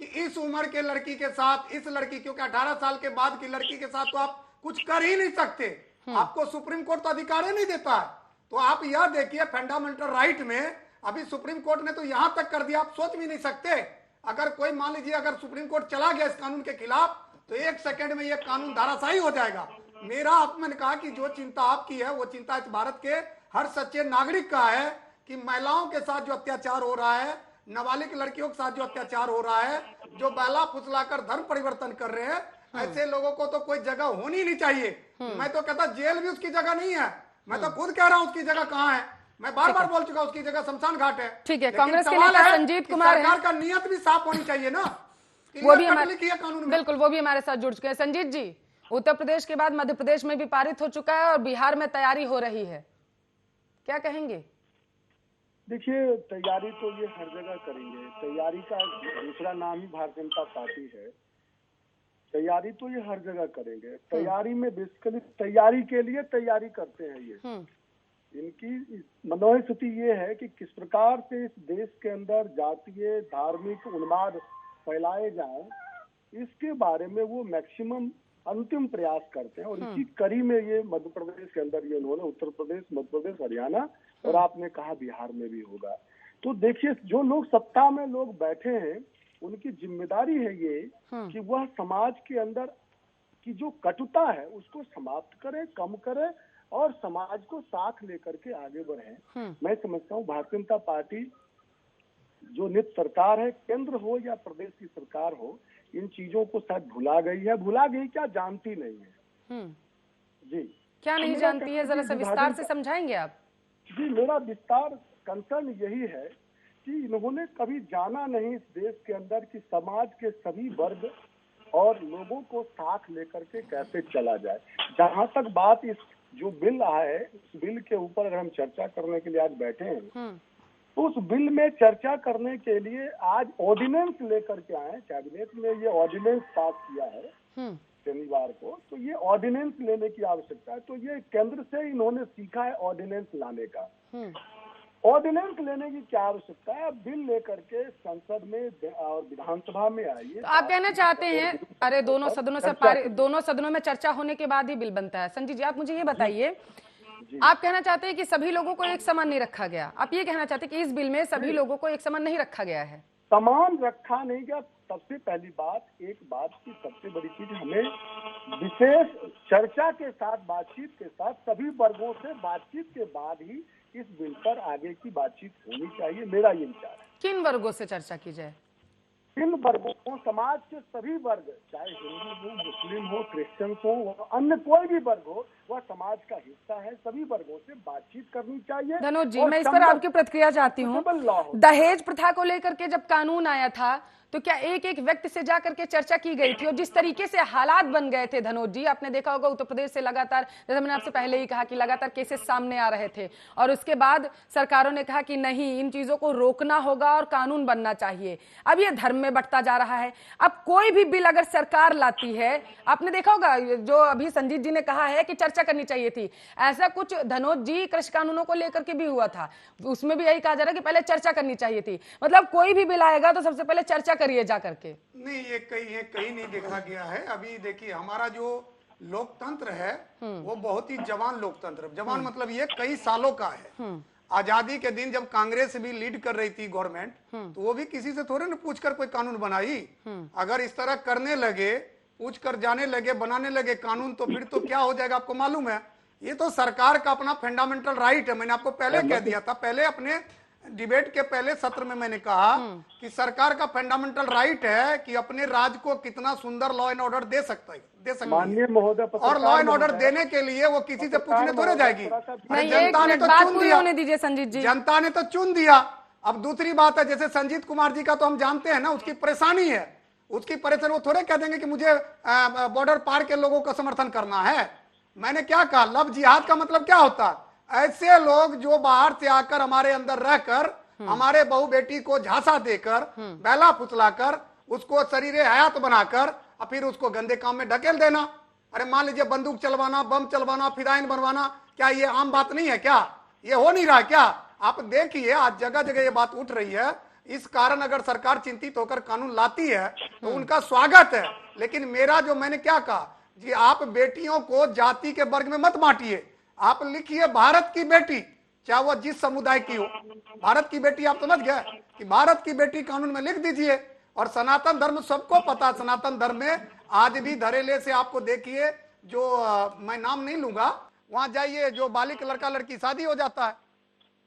कि इस उम्र के लड़की के साथ इस लड़की, क्योंकि 18 साल के बाद की लड़की के साथ तो आप कुछ कर ही नहीं सकते, आपको सुप्रीम कोर्ट तो अधिकार ही नहीं देता है। तो आप यह देखिए, फंडामेंटल राइट में अभी सुप्रीम कोर्ट ने तो यहां तक कर दिया, आप सोच भी नहीं सकते। अगर कोई मान लीजिए अगर सुप्रीम कोर्ट चला गया इस कानून के खिलाफ, तो 1 सेकंड में यह कानून धाराशाही हो जाएगा। मेरा मैंने कहा कि जो चिंता आपकी है वो चिंता इस भारत के हर सच्चे नागरिक का है कि महिलाओं के साथ जो अत्याचार हो रहा है, नाबालिग लड़कियों के साथ जो अत्याचार हो रहा है, जो बहला फुसलाकर धर्म परिवर्तन कर रहे हैं, ऐसे लोगों को तो कोई जगह होनी नहीं चाहिए। मैं तो कहता जेल भी उसकी जगह नहीं है, मैं तो खुद कह रहा हूं उसकी जगह कहां है। मैं बार बार बोल चुका उसकी जगह शमशान घाट है। ठीक है, लेकिन कांग्रेस के सवाल नेता है संजीत कि कुमार हैं। सरकार का नियत भी साफ होनी चाहिए ना, वो भी हमारे लिखी है कानून में। बिल्कुल, वो भी हमारे साथ जुड़ चुके हैं। संजीत जी, उत्तर प्रदेश के बाद मध्य प्रदेश में भी पारित हो चुका है और बिहार में तैयारी हो रही है, क्या कहेंगे? देखिए, तैयारी तो ये हर जगह करेंगे। तैयारी का दूसरा नाम ही भारतीय जनता पार्टी है। तैयारी तो ये हर जगह करेंगे। तैयारी में बेसिकली तैयारी के लिए तैयारी करते हैं ये। इनकी मनोस्थिति ये है कि किस प्रकार से इस देश के अंदर जातीय धार्मिक उन्माद फैलाए जाए, इसके बारे में वो मैक्सिमम अंतिम प्रयास करते हैं। और इसी कड़ी में ये मध्य प्रदेश के अंदर ये उन्होंने उत्तर प्रदेश, मध्य प्रदेश, हरियाणा और आपने कहा बिहार में भी होगा। तो देखिए, जो लोग सत्ता में लोग बैठे हैं उनकी जिम्मेदारी है ये कि वह समाज के अंदर की जो कटुता है उसको समाप्त करें, कम करें और समाज को साथ लेकर के आगे बढ़े। मैं समझता हूँ भारतीय जनता पार्टी जो नित सरकार है, केंद्र हो या प्रदेश की सरकार हो, इन चीजों को शायद भुला गई है। भुला गई क्या, जानती नहीं है। जी, क्या नहीं जानती है, जरा सा विस्तार से समझाएंगे आप? जी, मेरा विस्तार कंसर्न यही है कि इन्होंने कभी जाना नहीं इस देश के अंदर कि समाज के सभी वर्ग और लोगों को साथ लेकर के कैसे चला जाए। जहां तक बात इस जो बिल आया है, उस बिल के ऊपर अगर हम चर्चा करने के लिए आज बैठे हैं, तो उस बिल में चर्चा करने के लिए आज ऑर्डिनेंस लेकर के आए। कैबिनेट ने ये ऑर्डिनेंस पास किया है शनिवार को, तो ये ऑर्डिनेंस लेने की आवश्यकता है। तो ये केंद्र से इन्होंने सीखा है ऑर्डिनेंस लाने का। ऑर्डिनेंस लेने की क्या आवश्यकता है, बिल लेकर के संसद में और विधानसभा में आइए। तो आप कहना चाहते हैं, अरे दोनों सदनों में चर्चा होने के बाद ही बिल बनता है। संजीत जी, आप मुझे ये बताइए, आप कहना चाहते हैं कि सभी लोगों को एक समान नहीं रखा गया? आप ये कहना चाहते हैं कि इस बिल में सभी लोगों को एक समान नहीं रखा गया है? समान रखा नहीं गया। सबसे पहली बात, एक बात की सबसे बड़ी चीज, हमें विशेष चर्चा के साथ, बातचीत के साथ, सभी वर्गों से बातचीत के बाद ही इस बिल पर आगे की बातचीत होनी चाहिए। मेरा ये विचार है। किन वर्गों से चर्चा की जाए? इन वर्गों को, समाज के सभी वर्ग, चाहे हिंदू हो, मुस्लिम हो, क्रिश्चियन हो, अन्य कोई भी वर्ग हो, वह समाज का हिस्सा है। सभी वर्गों से बातचीत करनी चाहिए। धनोज जी, मैं इस पर आपकी प्रतिक्रिया चाहती हूँ। दहेज प्रथा को लेकर के जब कानून आया था तो क्या एक एक व्यक्ति से जाकर के चर्चा की गई थी? और जिस तरीके से हालात बन गए थे धनोज जी, आपने देखा होगा उत्तर प्रदेश से लगातार, जैसे मैंने आपसे पहले ही कहा कि लगातार केसेस सामने आ रहे थे, और उसके बाद सरकारों ने कहा कि नहीं, इन चीजों को रोकना होगा और कानून बनना चाहिए। अब ये धर्म में बढ़ता जा रहा है। अब कोई भी बिल अगर सरकार लाती है, आपने देखा होगा जो अभी संजीत जी ने कहा है कि चर्चा करनी चाहिए थी, ऐसा कुछ धनोज जी कृषि कानूनों को लेकर के भी हुआ था, उसमें भी यही कहा जा रहा है कि पहले चर्चा करनी चाहिए थी। मतलब कोई भी बिल आएगा तो सबसे पहले चर्चा करिए जा करके। नहीं, ये कहीं नहीं देखा गया है। अभी देखिए, हमारा जो लोकतंत्र है वो बहुत ही जवान लोकतंत्र, जवान मतलब ये कई सालों का है। आजादी के दिन जब कांग्रेस भी लीड कर रही थी गवर्नमेंट, तो वो भी किसी से थोड़े ना पूछकर कोई कानून बनाई। अगर इस तरह करने लगे, पूछ कर जाने लगे, बनाने लगे कानून, तो फिर तो क्या हो जाएगा आपको मालूम है। ये तो सरकार का अपना फंडामेंटल राइट है। मैंने आपको पहले कह दिया था, पहले अपने डिबेट के पहले सत्र में मैंने कहा कि सरकार का फंडामेंटल राइट है कि अपने राज्य को कितना सुंदर लॉ एंड ऑर्डर दे सकती माननीय है। महोदय, और लॉ एंड ऑर्डर देने के लिए वो किसी से पूछने थोड़े जाएगी। अरे नहीं, जनता ने तो बात चुन पूरी दिया, होने दीजिए संजीत जी। जनता ने तो चुन दिया। अब दूसरी बात है, जैसे संजीत कुमार जी का तो हम जानते हैं ना, उसकी परेशानी है, उसकी परेशानी। वो थोड़े कह देंगे कि मुझे बॉर्डर पार के लोगों का समर्थन करना है। मैंने क्या कहा, लव जिहाद का मतलब क्या होता है? ऐसे लोग जो बाहर से आकर हमारे अंदर रहकर हमारे बहू बेटी को झांसा देकर, बैला फुसलाकर, उसको शरीरे हयात बनाकर और फिर उसको गंदे काम में ढकेल देना। अरे मान लीजिए बंदूक चलवाना, बम चलवाना, फिदाइन बनवाना, क्या ये आम बात नहीं है? क्या ये हो नहीं रहा? क्या आप देखिए आज जगह जगह ये बात उठ रही है। इस कारण अगर सरकार चिंतित होकर कानून लाती है तो उनका स्वागत है। लेकिन मेरा जो, मैंने क्या कहा जी, आप बेटियों को जाति के वर्ग में मत बांटिए। आप लिखिए भारत की बेटी, चाहे वो जिस समुदाय की हो, भारत की बेटी। आप समझ गए कि भारत की बेटी कानून में लिख दीजिए। और सनातन धर्म सबको पता, सनातन धर्म में आज भी धड़ेले से आपको देखिए, जो मैं नाम नहीं लूंगा, वहां जाइए, जो बालिक लड़का लड़की शादी हो जाता है,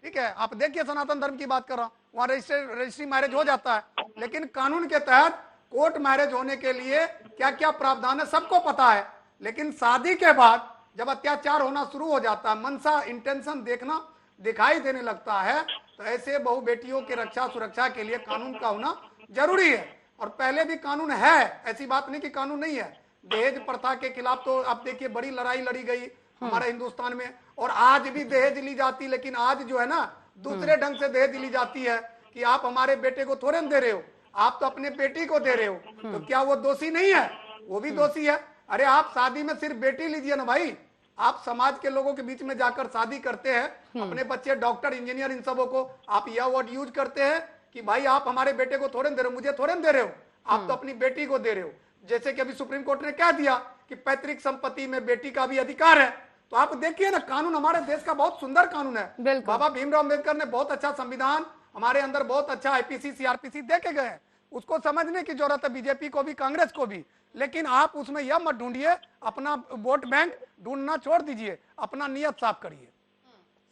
ठीक है, आप देखिए, सनातन धर्म की बात कर रहा हूं, वहां रजिस्ट्री मैरिज हो जाता है। लेकिन कानून के तहत कोर्ट मैरिज होने के लिए क्या क्या प्रावधान है सबको पता है। लेकिन शादी के बाद जब अत्याचार होना शुरू हो जाता है, मनसा इंटेंशन देखना दिखाई देने लगता है, तो ऐसे बहु बेटियों की रक्षा सुरक्षा के लिए कानून का होना जरूरी है। और पहले भी कानून है, ऐसी बात नहीं कि कानून नहीं है। दहेज प्रथा के खिलाफ तो आप देखिए बड़ी लड़ाई लड़ी गई हमारे हिंदुस्तान में, और आज भी दहेज ली जाती। लेकिन आज जो है ना, दूसरे ढंग से दहेज ली जाती है कि आप हमारे बेटे को थोड़े दे रहे हो, आप तो अपने बेटी को दे रहे हो। तो क्या वो दोषी नहीं है? वो भी दोषी है। अरे आप शादी में सिर्फ बेटी लीजिए ना भाई, आप समाज के लोगों के बीच में जाकर शादी करते हैं, अपने बच्चे डॉक्टर इंजीनियर इन सबों को आप यह वर्ड यूज करते हैं कि भाई आप हमारे बेटे को थोड़े दे रहे हो, मुझे थोड़े दे रहे हो, आप तो अपनी बेटी को दे रहे हो। जैसे कि अभी सुप्रीम कोर्ट ने कह दिया कि पैतृक संपत्ति में बेटी का भी अधिकार है। तो आप देखिए ना, कानून हमारे देश का बहुत सुंदर कानून है। बाबा भीमराव अम्बेडकर ने बहुत अच्छा संविधान, हमारे अंदर बहुत अच्छा आईपीसी सीआरपीसी दे के गए। उसको समझने की जरूरत है बीजेपी को भी, कांग्रेस को भी। लेकिन आप उसमें यह मत ढूंढिए, अपना वोट बैंक ढूंढना छोड़ दीजिए, अपना नियत साफ करिए।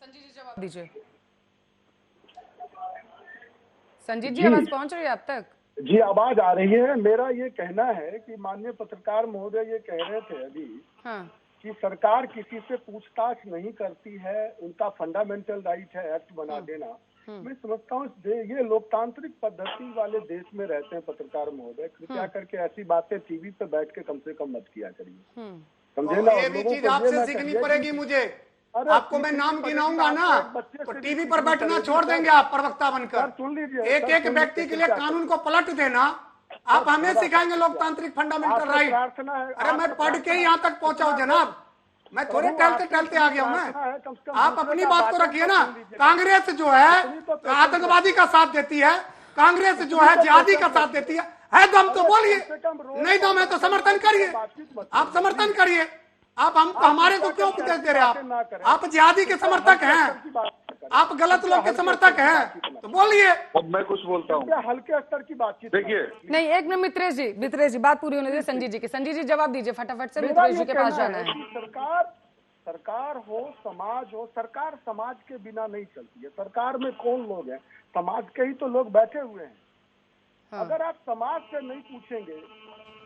संजीत जी जवाब दीजिए। संजीत जी आवाज पहुंच रही है आप तक? जी आवाज आ रही है। मेरा ये कहना है कि माननीय पत्रकार महोदय ये कह रहे थे अभी कि सरकार किसी से पूछताछ नहीं करती है, उनका फंडामेंटल राइट है एक्ट बना देना। मैं समझता हूँ ये लोकतांत्रिक पद्धति वाले देश में रहते हैं पत्रकार महोदय, कृपया करके ऐसी बातें टीवी पे बैठ के कम से कम मत किया करिए, समझे ना। ये भी चीज आपसे सीखनी पड़ेगी मुझे। आपको मैं नाम गिनाऊंगा ना तो टीवी पर बैठना छोड़ देंगे आप प्रवक्ता बनकर। सुन लीजिए, एक एक व्यक्ति के लिए कानून को पलट देना, आप हमें सिखाएंगे लोकतांत्रिक फंडामेंटल राइट। अरे मैं पढ़ के ही यहाँ तक पहुंचा हूँ जनाब, मैं थोड़े टहलते टहलते आ गया हूँ मैं। आप अपनी बात को रखिए ना। कांग्रेस जो है आतंकवादी का साथ देती है, कांग्रेस जो है जिहादी का साथ देती है दम तो बोलिए, नहीं दम है तो समर्थन करिए, आप समर्थन करिए। आप हम हमारे को क्यों उपदेश दे रहे हैं? आप जिहादी के समर्थक हैं, आप गलत लोग के समर्थक हैं, तो बोलिए। अब मैं कुछ बोलता हूँ, हल्के स्तर की बातचीत देखिए। नहीं, एक मिनट मित्रेश जी बात पूरी होने दीजिए संजीत जी की। संजीत जी जवाब दीजिए फटाफट से, मित्रेश जी के पास जाना है। सरकार हो, समाज हो, सरकार समाज के बिना नहीं चलती है। सरकार में कौन लोग हैं? समाज के ही तो लोग बैठे हुए हैं। अगर आप समाज से नहीं पूछेंगे,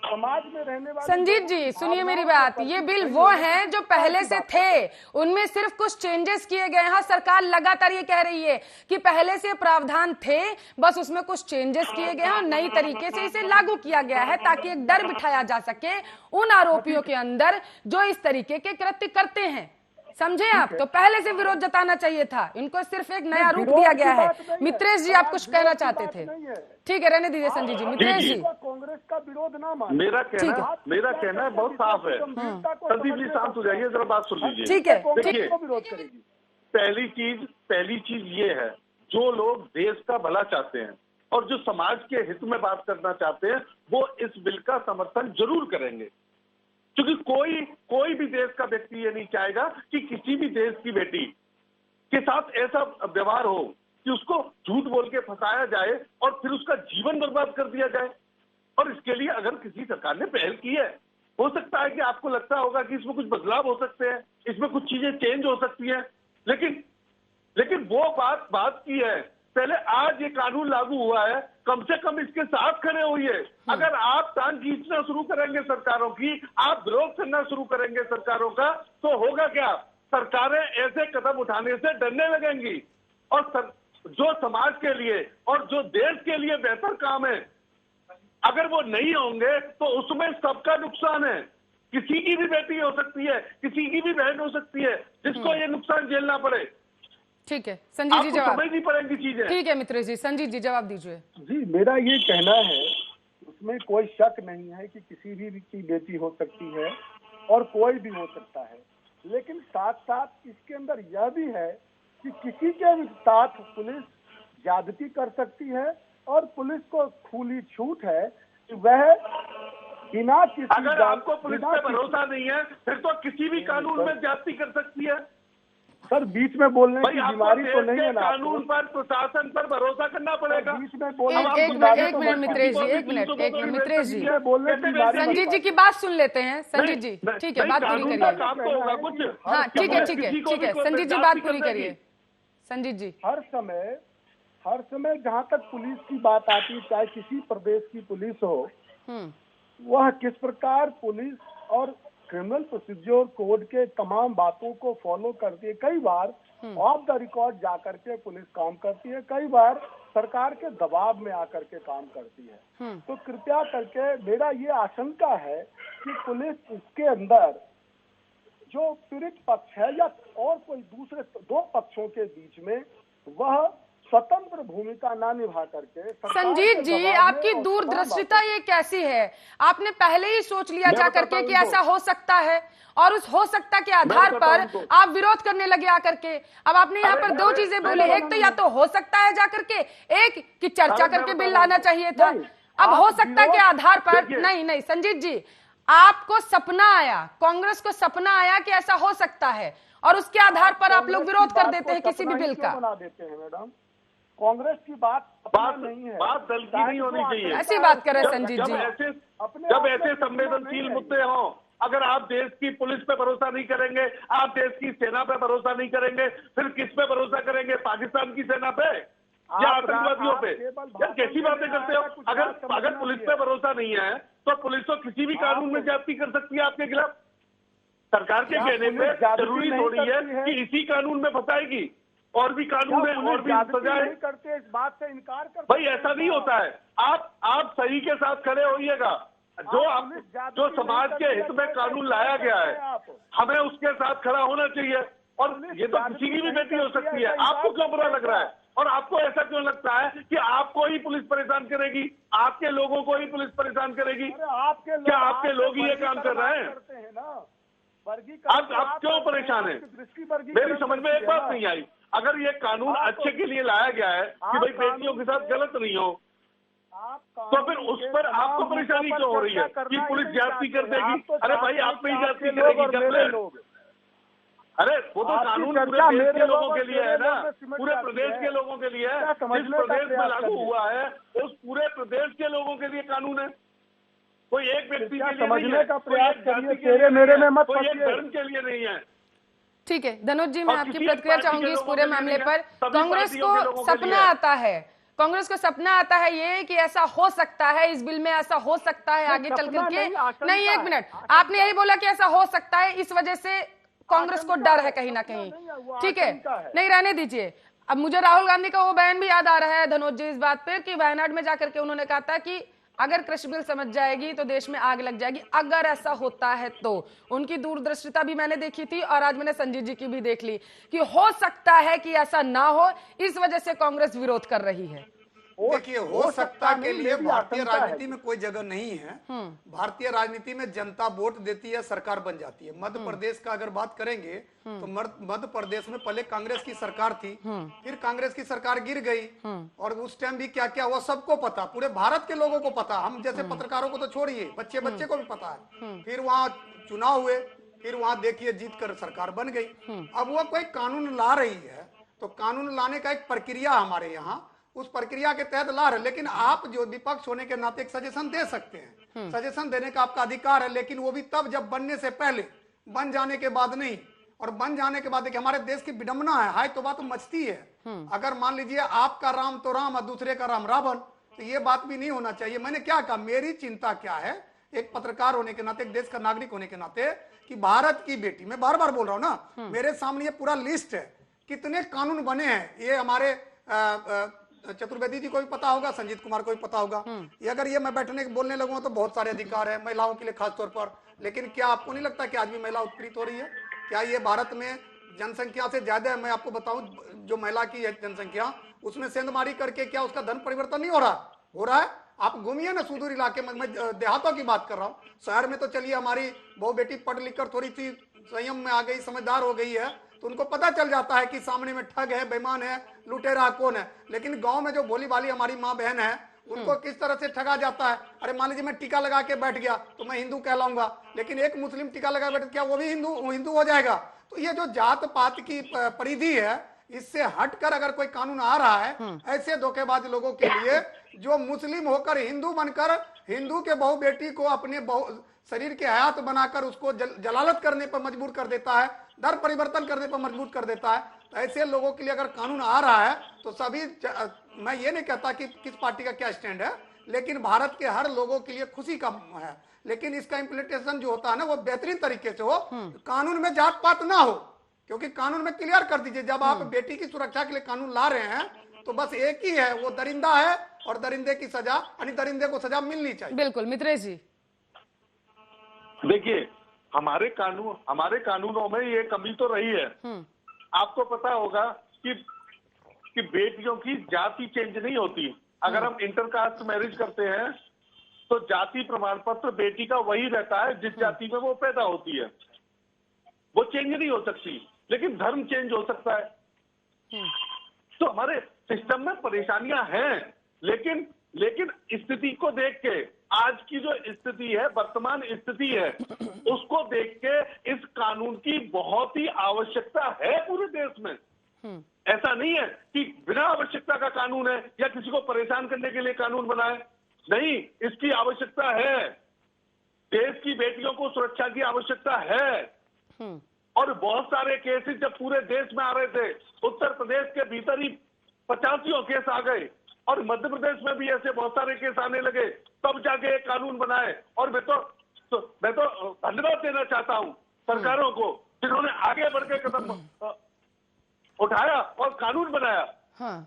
समाज में रहने वाले। संजीत जी सुनिए मेरी बात, ये बिल वो हैं जो पहले से थे, उनमें सिर्फ कुछ चेंजेस किए गए हैं। सरकार लगातार ये कह रही है कि पहले से प्रावधान थे, बस उसमें कुछ चेंजेस किए गए हैं और नई तरीके से इसे लागू किया गया है ताकि एक डर बिठाया जा सके उन आरोपियों के अंदर जो इस तरीके के कृत्य करते हैं। समझे आप? तो पहले से विरोध जताना चाहिए था, इनको सिर्फ एक नया रूप दिया गया है। मित्रेश जी आप कुछ कहना चाहते थे? ठीक है, रहने दीजिए संजीत जी। मित्रेश जी कांग्रेस का विरोध ना माने। मेरा कहना बहुत साफ है। संदीप जी शांत हो जाइए, जरा बात सुन लीजिए। ठीक है, देखिए, विरोध करेगी। पहली चीज ये है, जो लोग देश का भला चाहते हैं और जो समाज के हित में बात करना चाहते हैं, वो इस बिल का समर्थन जरूर करेंगे। क्योंकि कोई भी देश का व्यक्ति ये नहीं चाहेगा कि किसी भी देश की बेटी के साथ ऐसा व्यवहार हो कि उसको झूठ बोल के फंसाया जाए और फिर उसका जीवन बर्बाद कर दिया जाए। और इसके लिए अगर किसी सरकार ने पहल की है, हो सकता है कि आपको लगता होगा कि इसमें कुछ बदलाव हो सकते हैं, इसमें कुछ चीजें चेंज हो सकती हैं, लेकिन वो बात की है। पहले आज ये कानून लागू हुआ है, कम से कम इसके साथ खड़े होइए। अगर आप टांग खींचना शुरू करेंगे सरकारों की, आप विरोध करना शुरू करेंगे सरकारों का, तो होगा क्या? सरकारें ऐसे कदम उठाने से डरने लगेंगी। और जो समाज के लिए और जो देश के लिए बेहतर काम है, अगर वो नहीं होंगे तो उसमें सबका नुकसान है। किसी की भी बेटी हो सकती है, किसी की भी बहन हो सकती है जिसको ये नुकसान झेलना पड़े। ठीक है संजीत जी, जवाब समझ नहीं पड़ेगी चीजें। ठीक है मित्रेश जी। संजीत जी जवाब दीजिए। जी, मेरा ये कहना है, उसमें कोई शक नहीं है कि किसी भी की बेटी हो सकती है और कोई भी हो सकता है, लेकिन साथ साथ इसके अंदर यह भी है कि किसी के साथ पुलिस ज्यादती कर सकती है और पुलिस को खुली छूट है कि वह बिना किसी अगर आपको पुलिस पे भरोसा नहीं है फिर तो किसी भी कानून में ज्यादती कर सकती है। सर बीच में बोलने की बीमारी तो नहीं है ना। कानून पर, प्रशासन पर भरोसा करना पड़ेगा। बीच में बोलने एक मिनट मित्रेश जी, एक मिनट मित्रेश जी, संजीत जी की बात सुन लेते हैं। संजीत जी ठीक है, बात पूरी करिए। हाँ ठीक है संजीत जी बात पूरी करिए। संजीत जी, हर समय जहाँ तक पुलिस की बात आती है, चाहे किसी प्रदेश की पुलिस हो, वह किस प्रकार पुलिस और क्रिमिनल प्रोसीजर कोड के तमाम बातों को फॉलो करती है। कई बार ऑफ द रिकॉर्ड जाकर के पुलिस काम करती है, कई बार सरकार के दबाव में आकर के काम करती है। तो कृपया करके मेरा ये आशंका है कि पुलिस इसके अंदर जो पीड़ित पक्ष है या और कोई दूसरे दो पक्षों के बीच में वह स्वतंत्र भूमिका ना निभा करके। संजीत जी, आपकी दूरदर्शिता ये कैसी है? आपने पहले ही सोच लिया जा करके कि ऐसा हो सकता है और उस हो सकता के आधार पर आप विरोध करने लगे आकर के। अब आपने यहाँ पर दो चीजें बोली, एक तो या तो हो सकता है जा करके, एक कि चर्चा करके बिल लाना चाहिए था। अब हो सकता के आधार पर नहीं संजीत जी, आपको सपना आया, कांग्रेस को सपना आया कि ऐसा हो सकता है और उसके आधार पर आप लोग विरोध कर देते हैं किसी भी बिल का। बना देते हैं मैडम, कांग्रेस की बात नहीं है, बात दल की नहीं होनी चाहिए। ऐसी बात करें संजीत जी। जब ऐसे संवेदनशील मुद्दे हों, अगर आप देश की पुलिस पे भरोसा नहीं करेंगे, आप देश की सेना पे भरोसा नहीं करेंगे, फिर किस पे भरोसा करेंगे? पाकिस्तान की सेना पे या आतंकवादियों पे? या कैसी बातें करते हो? अगर पुलिस पे भरोसा नहीं है तो पुलिस तो किसी भी कानून में ज्यादती कर सकती है आपके खिलाफ। सरकार के कहने पे जरूरी थोड़ी है कि इसी कानून में फंसाएगी, और भी कानून है और भी सजाएं करते, इस बात से इनकार करते। भाई ऐसा नहीं होता है। आप सही के साथ खड़े होइएगा। जो समाज के हित में कानून लाया गया है, हमें उसके साथ खड़ा होना चाहिए। और ये तो किसी की भी बेटी हो सकती है। आपको क्यों बुरा लग रहा है और आपको ऐसा क्यों लगता है कि आपको ही पुलिस परेशान करेगी, आपके लोगों को ही पुलिस परेशान करेगी? क्या आपके लोग ही ये काम कर रहे हैं? आप क्यों परेशान है? मेरी समझ में एक बात नहीं आई। अगर ये कानून अच्छे के लिए लाया गया है कि भाई बेटियों के साथ गलत नहीं हो, तो फिर उस पर आपको परेशानी क्यों हो रही है कि पुलिस ज्यादती कर देगी? अरे भाई आप पे ही ज्यादती करेगी। अरे वो तो कानून पूरे देश के लोगों के लिए है ना, पूरे प्रदेश के लोगों के लिए है। जिस प्रदेश में लागू हुआ है उस पूरे प्रदेश के लोगों के लिए कानून है। कोई एक व्यक्ति के लिए नहीं है, कोई एक जाति के लिए नहीं है, कोई एक धर्म के लिए नहीं है। ठीक है धनुष जी, मैं आपकी प्रतिक्रिया चाहूंगी इस पूरे मामले पर। कांग्रेस को सपना आता है, कांग्रेस को सपना आता है ये कि ऐसा हो सकता है, इस बिल में ऐसा हो सकता है आगे चल करके। नहीं एक मिनट, आपने यही बोला कि ऐसा हो सकता है, इस वजह से कांग्रेस को डर है कहीं ना कहीं। ठीक है, नहीं रहने दीजिए। अब मुझे राहुल गांधी का वो बयान भी याद आ रहा है धनुष जी इस बात पे कि वायनाड में जाकर के उन्होंने कहा था कि अगर कृषि बिल समझ जाएगी तो देश में आग लग जाएगी। अगर ऐसा होता है तो उनकी दूरदर्शिता भी मैंने देखी थी और आज मैंने संजीत जी की भी देख ली कि हो सकता है कि ऐसा ना हो, इस वजह से कांग्रेस विरोध कर रही है। देखिए, हो सकता के लिए भारतीय राजनीति में कोई जगह नहीं है। भारतीय राजनीति में जनता वोट देती है, सरकार बन जाती है। मध्य प्रदेश का अगर बात करेंगे तो मध्य प्रदेश में पहले कांग्रेस की सरकार थी, फिर कांग्रेस की सरकार गिर गई और उस टाइम भी क्या क्या हुआ सबको पता, पूरे भारत के लोगों को पता। हम जैसे पत्रकारों को तो छोड़िए, बच्चे बच्चे को भी पता है। फिर वहां चुनाव हुए, फिर वहां देखिए जीत कर सरकार बन गई। अब वो कोई कानून ला रही है, तो कानून लाने का एक प्रक्रिया हमारे यहाँ, उस प्रक्रिया के तहत ला रहे। लेकिन आप जो विपक्ष होने के नाते एक सजेशन दे सकते हैं, सजेशन देने का आपका अधिकार है, लेकिन वो भी तब जब बनने से पहले, बन जाने के बाद नहीं। और बन जाने के बाद देखिए हमारे देश की विडंबना है तो बात मचती है। अगर मान लीजिए आपका राम तो राम और दूसरे का राम रावण, तो ये बात भी नहीं होना चाहिए। मैंने क्या कहा, मेरी चिंता क्या है एक पत्रकार होने के नाते, एक देश का नागरिक होने के नाते, कि भारत की बेटी, मैं बार बार बोल रहा हूं ना, मेरे सामने ये पूरा लिस्ट है कितने कानून बने हैं। ये हमारे चतुर्वेदी जी को भी पता होगा, संजीत कुमार को भी पता होगा। ये अगर ये मैं बैठने बोलने लगूंगा तो बहुत सारे अधिकार है महिलाओं के लिए खासतौर पर। लेकिन क्या आपको नहीं लगता कि आज भी महिला उत्पीड़ित हो रही है? क्या ये भारत में जनसंख्या से ज्यादा है? मैं आपको बताऊं, जो महिला की है जनसंख्या, उसमें सेंधमारी करके क्या उसका धन परिवर्तन नहीं हो रहा? हो रहा है। आप घूमिए ना सुदूर इलाके में, मैं देहातों की बात कर रहा हूँ। शहर में तो चलिए हमारी बहु बेटी पढ़ लिख कर थोड़ी सी संयम में आ गई, समझदार हो गई है, तो उनको पता चल जाता है कि सामने में ठग है, बेईमान है, लुटेरा कौन है। लेकिन गांव में जो भोली भाली हमारी माँ बहन है, उनको किस तरह से ठगा जाता है। अरे मान लीजिए मैं टीका लगा के बैठ गया तो मैं हिंदू कहलाऊंगा, लेकिन एक मुस्लिम टीका लगा बैठ, क्या वो भी हिंदू हो जाएगा? तो ये जो जात पात की परिधि है, इससे हटकर अगर कोई कानून आ रहा है ऐसे धोखेबाज लोगों के लिए, जो मुस्लिम होकर हिंदू बनकर हिंदू के बहू बेटी को अपने शरीर के हयात बनाकर उसको जलालत करने पर मजबूर कर देता है, धर्म परिवर्तन करने पर मजबूर कर देता है, तो ऐसे लोगों के लिए अगर कानून आ रहा है तो सभी, मैं ये नहीं कहता कि किस पार्टी का क्या स्टैंड है, लेकिन भारत के हर लोगों के लिए खुशी का है। लेकिन इसका इम्प्लीमेंटेशन जो होता है ना, वो बेहतरीन तरीके से हो, कानून में जात पात ना हो। क्योंकि कानून में क्लियर कर दीजिए, जब आप बेटी की सुरक्षा के लिए कानून ला रहे हैं तो बस एक ही है, वो दरिंदा है, और दरिंदे की सजा, यानी दरिंदे को सजा मिलनी चाहिए। बिल्कुल मित्रेश जी। देखिए हमारे कानूनों में ये कमी तो रही है। आपको पता होगा कि बेटियों की जाति चेंज नहीं होती। अगर हम इंटरकास्ट मैरिज करते हैं तो जाति प्रमाण पत्र बेटी का वही रहता है जिस जाति में वो पैदा होती है, वो चेंज नहीं हो सकती, लेकिन धर्म चेंज हो सकता है। तो हमारे सिस्टम में परेशानियां हैं, लेकिन स्थिति को देख के, आज की जो स्थिति है, वर्तमान स्थिति है, उसको देख के इस कानून की बहुत ही आवश्यकता है पूरे देश में। ऐसा नहीं है कि बिना आवश्यकता का कानून है या किसी को परेशान करने के लिए कानून बना है, नहीं, इसकी आवश्यकता है। देश की बेटियों को सुरक्षा की आवश्यकता है। और बहुत सारे केसेस जब पूरे देश में आ रहे थे, उत्तर प्रदेश के भीतर ही 85 केस आ गए, और मध्य प्रदेश में भी ऐसे बहुत सारे केस आने लगे, तब जाके एक कानून बनाए। और मैं तो धन्यवाद देना चाहता हूं सरकारों को, जिन्होंने आगे बढ़ के कदम उठाया और कानून बनाया। हाँ,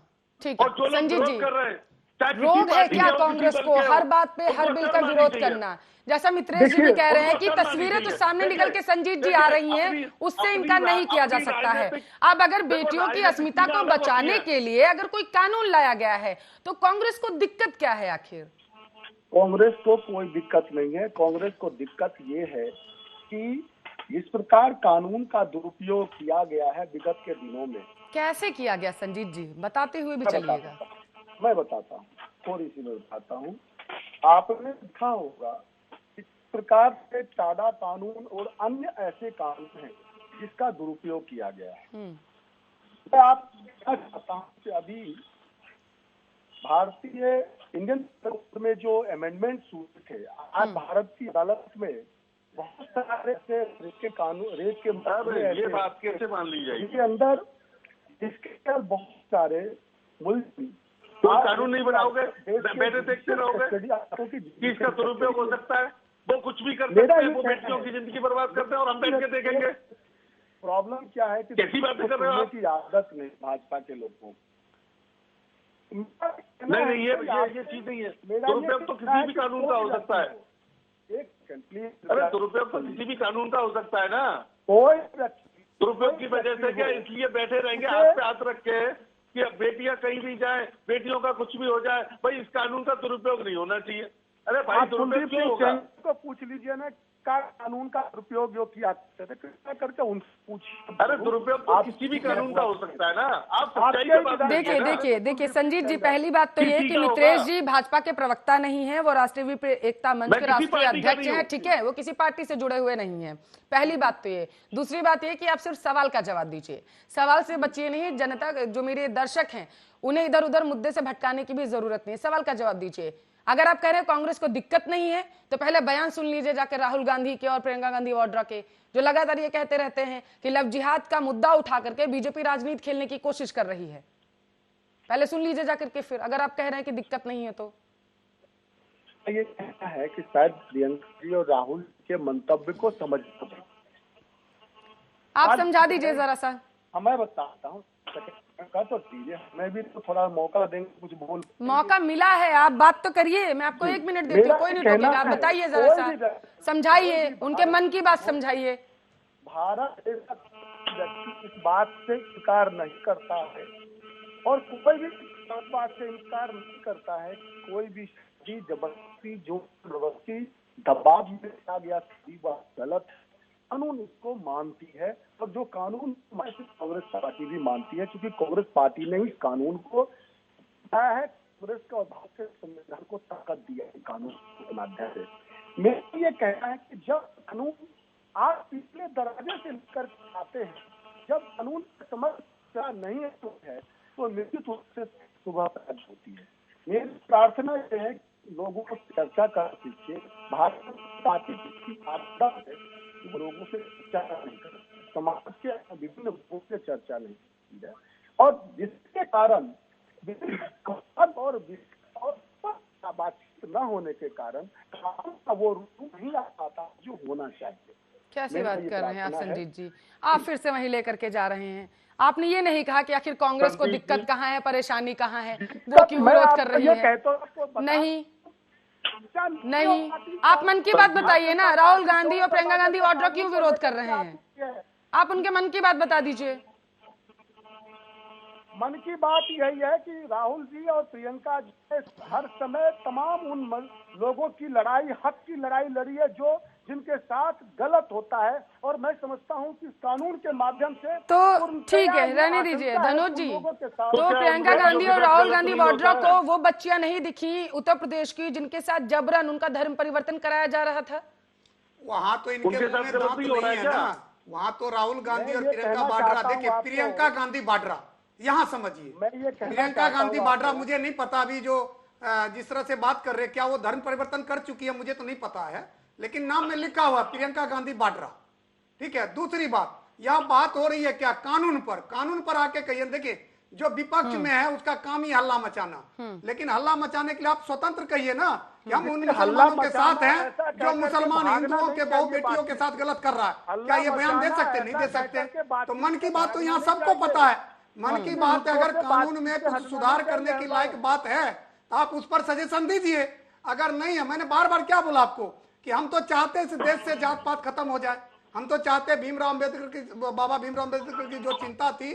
ठीक है। और जो लोग विरोध कर रहे हैं, रोग है क्या कांग्रेस को हर बात पे हर बिल का विरोध करना? जैसा मित्रेश जी भी कह रहे हैं कि तस्वीरें तो सामने निकल के संजीत जी आ रही हैं, उससे इनकार नहीं किया जा सकता है। अब अगर बेटियों की अस्मिता को बचाने के लिए अगर कोई कानून लाया गया है तो कांग्रेस को दिक्कत क्या है आखिर? कांग्रेस को कोई दिक्कत नहीं है। कांग्रेस को दिक्कत ये है कि इस प्रकार कानून का दुरुपयोग किया गया है विगत के दिनों में। कैसे किया गया संजीत जी, बताते हुए भी चलिएगा। मैं बताता हूँ, थोड़ी सी मैं बताता हूँ। आपने देखा होगा इस प्रकार से टाडा कानून और अन्य ऐसे कानून हैं जिसका दुरुपयोग किया गया है। मैं आप चाहता हूँ कि अभी भारतीय इंडियन में जो अमेंडमेंट्स हुए थे, आज भारत की अदालत में बहुत सारे ऐसे रेप के ये बात कैसे मान ली जाएगी? इसके अंदर बहुत सारे मुल्क तो कानून नहीं बनाओगे, बैठे देखते रहोगे कि इसका दुरुपयोग हो सकता है, वो कुछ भी कर सकते हैं, वो बेटियों की जिंदगी बर्बाद करते हैं और हम बैठ के देखेंगे। प्रॉब्लम क्या है कि कैसी बातें कर रहे हो आप? की आदत नहीं भाजपा के लोगों को। नहीं, ये चीज नहीं है। दुरुपयोग तो किसी भी कानून का हो सकता है। अरे दुरुपयोग तो किसी भी कानून का हो सकता है ना। कोई दुरुपयोग की वजह से क्या इसलिए बैठे रहेंगे हाथ पे हाथ रख के कि बेटियां कहीं भी जाए, बेटियों का कुछ भी हो जाए, भाई इस कानून का दुरुपयोग नहीं होना चाहिए। अरे भाई दुरुपयोग क्यों होगा? को पूछ लीजिए ना, सरकार कानून का दुरुपयोग जो किया करते थे, कृपया करके उनसे पूछिए। अरे दुरुपयोग तो किसी भी कानून का हो सकता है ना। आप सच्चाई के बात देखिए संजीत जी, पहली बात तो ये कि मित्रेश जी भाजपा के प्रवक्ता नहीं है, वो राष्ट्रीय एकता मंच के राष्ट्रीय अध्यक्ष हैं, ठीक है, वो किसी पार्टी से जुड़े हुए नहीं है। पहली बात तो ये। दूसरी बात ये कि आप सिर्फ सवाल का जवाब दीजिए, सवाल से बचिए नहीं। जनता जो मेरे दर्शक हैं उन्हें इधर उधर मुद्दे से भटकाने की भी जरूरत नहीं है, सवाल का जवाब दीजिए। अगर आप कह रहे हैं कांग्रेस को दिक्कत नहीं है तो पहले बयान सुन लीजिए जाकर राहुल गांधी के और प्रियंका गांधी वाड्रा के, जो लगातार ये कहते रहते हैं कि लव जिहाद का मुद्दा उठा करके बीजेपी राजनीति खेलने की कोशिश कर रही है। पहले सुन लीजिए जाकर के, फिर अगर आप कह रहे हैं कि दिक्कत नहीं है तो। ये कहना है कि शायद प्रियंका जी और राहुल के मंतव्य को समझ, आप समझा दीजिए जरा सा। मैं बताता हूँ का, तो दीजिए, मैं भी तो थोड़ा मौका देंगे, कुछ बोल। मौका मिला है, आप बात तो करिए, मैं आपको 1 मिनट देती हूँ, कोई नहीं टोकेगा। आप बताइए जरा सा, समझाइए, उनके मन की बात समझाइए। भारत ऐसा व्यक्ति इस बात से इनकार नहीं करता है और कोई भी इस बात से इनकार नहीं करता है, कोई भी जबरदस्ती जो प्रवृत्ति दबाव में किया गया थी वह गलत है। कानून इसको मानती है और जो कानून कांग्रेस पार्टी भी मानती है, क्योंकि कांग्रेस पार्टी ने इस कानून को बनाया है, कांग्रेस का और भारत के संविधान को ताकत दिया है कानून के माध्यम से। मेरा ये कहना है कि जब कानून आप पिछले दरवाजे से लेकर आते हैं, जब कानून समझ नहीं है तो निश्चित रूप से सुबह पैदा होती है। मेरी प्रार्थना यह है कि लोगों को चर्चा कर दीजिए। भारत पार्टी की आपदा है, लोगों से चर्चा नहीं कर, समाज के विभिन्न लोगों से चर्चा नहीं की जाए और जिसके कारण और बातचीत न होने के कारण कानून का वो रूप नहीं आ पाता जो होना चाहिए। कैसी बात कर रहे हैं आप संजीत जी, आप फिर से वहीं लेकर के जा रहे हैं। आपने ये नहीं कहा कि आखिर कांग्रेस को दिक्कत कहाँ है, परेशानी कहाँ है, वो क्यों विरोध कर रही है। नहीं, आप मन की बात बताइए ना, राहुल गांधी और प्रियंका गांधी वाड्रा क्यों विरोध कर रहे हैं, आप उनके मन की बात बता दीजिए। मन की बात यही है कि राहुल जी और प्रियंका जी ने हर समय तमाम उन लोगों की लड़ाई, हक की लड़ाई लड़ी है जो जिनके साथ गलत होता है, और मैं समझता हूं कि कानून के माध्यम से तो ठीक है, रहने दीजिए धनोज जी। तो प्रियंका गांधी और राहुल गांधी वाड्रा को वो बच्चियां नहीं दिखी उत्तर प्रदेश की जिनके साथ जबरन उनका धर्म परिवर्तन कराया जा रहा था? वहां तो इनके दांत नहीं है ना, वहां तो राहुल गांधी और प्रियंका वाड्रा, देखिए प्रियंका गांधी वाड्रा, यहाँ समझिए, प्रियंका गांधी वाड्रा, मुझे नहीं पता अभी जो जिस तरह से बात कर रहे क्या वो धर्म परिवर्तन कर चुकी है, मुझे तो नहीं पता है, लेकिन नाम में लिखा हुआ प्रियंका गांधी वाड्रा, ठीक है। दूसरी बात, यह बात हो रही है क्या कानून पर, कानून पर आके कहिए। देखिए जो विपक्ष में है उसका काम ही हल्ला मचाना, लेकिन हल्ला मचाने के लिए आप स्वतंत्र कहिए ना कि हम उन मुसलमानों के साथ हैं जो मुसलमान हिंदुओं के बहु बेटियों के साथ गलत कर रहा है, क्या ये बयान दे सकते? नहीं दे सकते। तो मन की बात तो यहाँ सबको पता है, मन की बात है, अगर कानून में कुछ सुधार करने की लायक बात है तो आप उस पर सजेशन दीजिए, अगर नहीं है, मैंने बार बार क्या बोला आपको कि हम तो चाहते इस देश से जात पात खत्म हो जाए, हम तो चाहते भीमराव अम्बेडकर की, बाबा भीमराव अम्बेडकर की जो चिंता थी,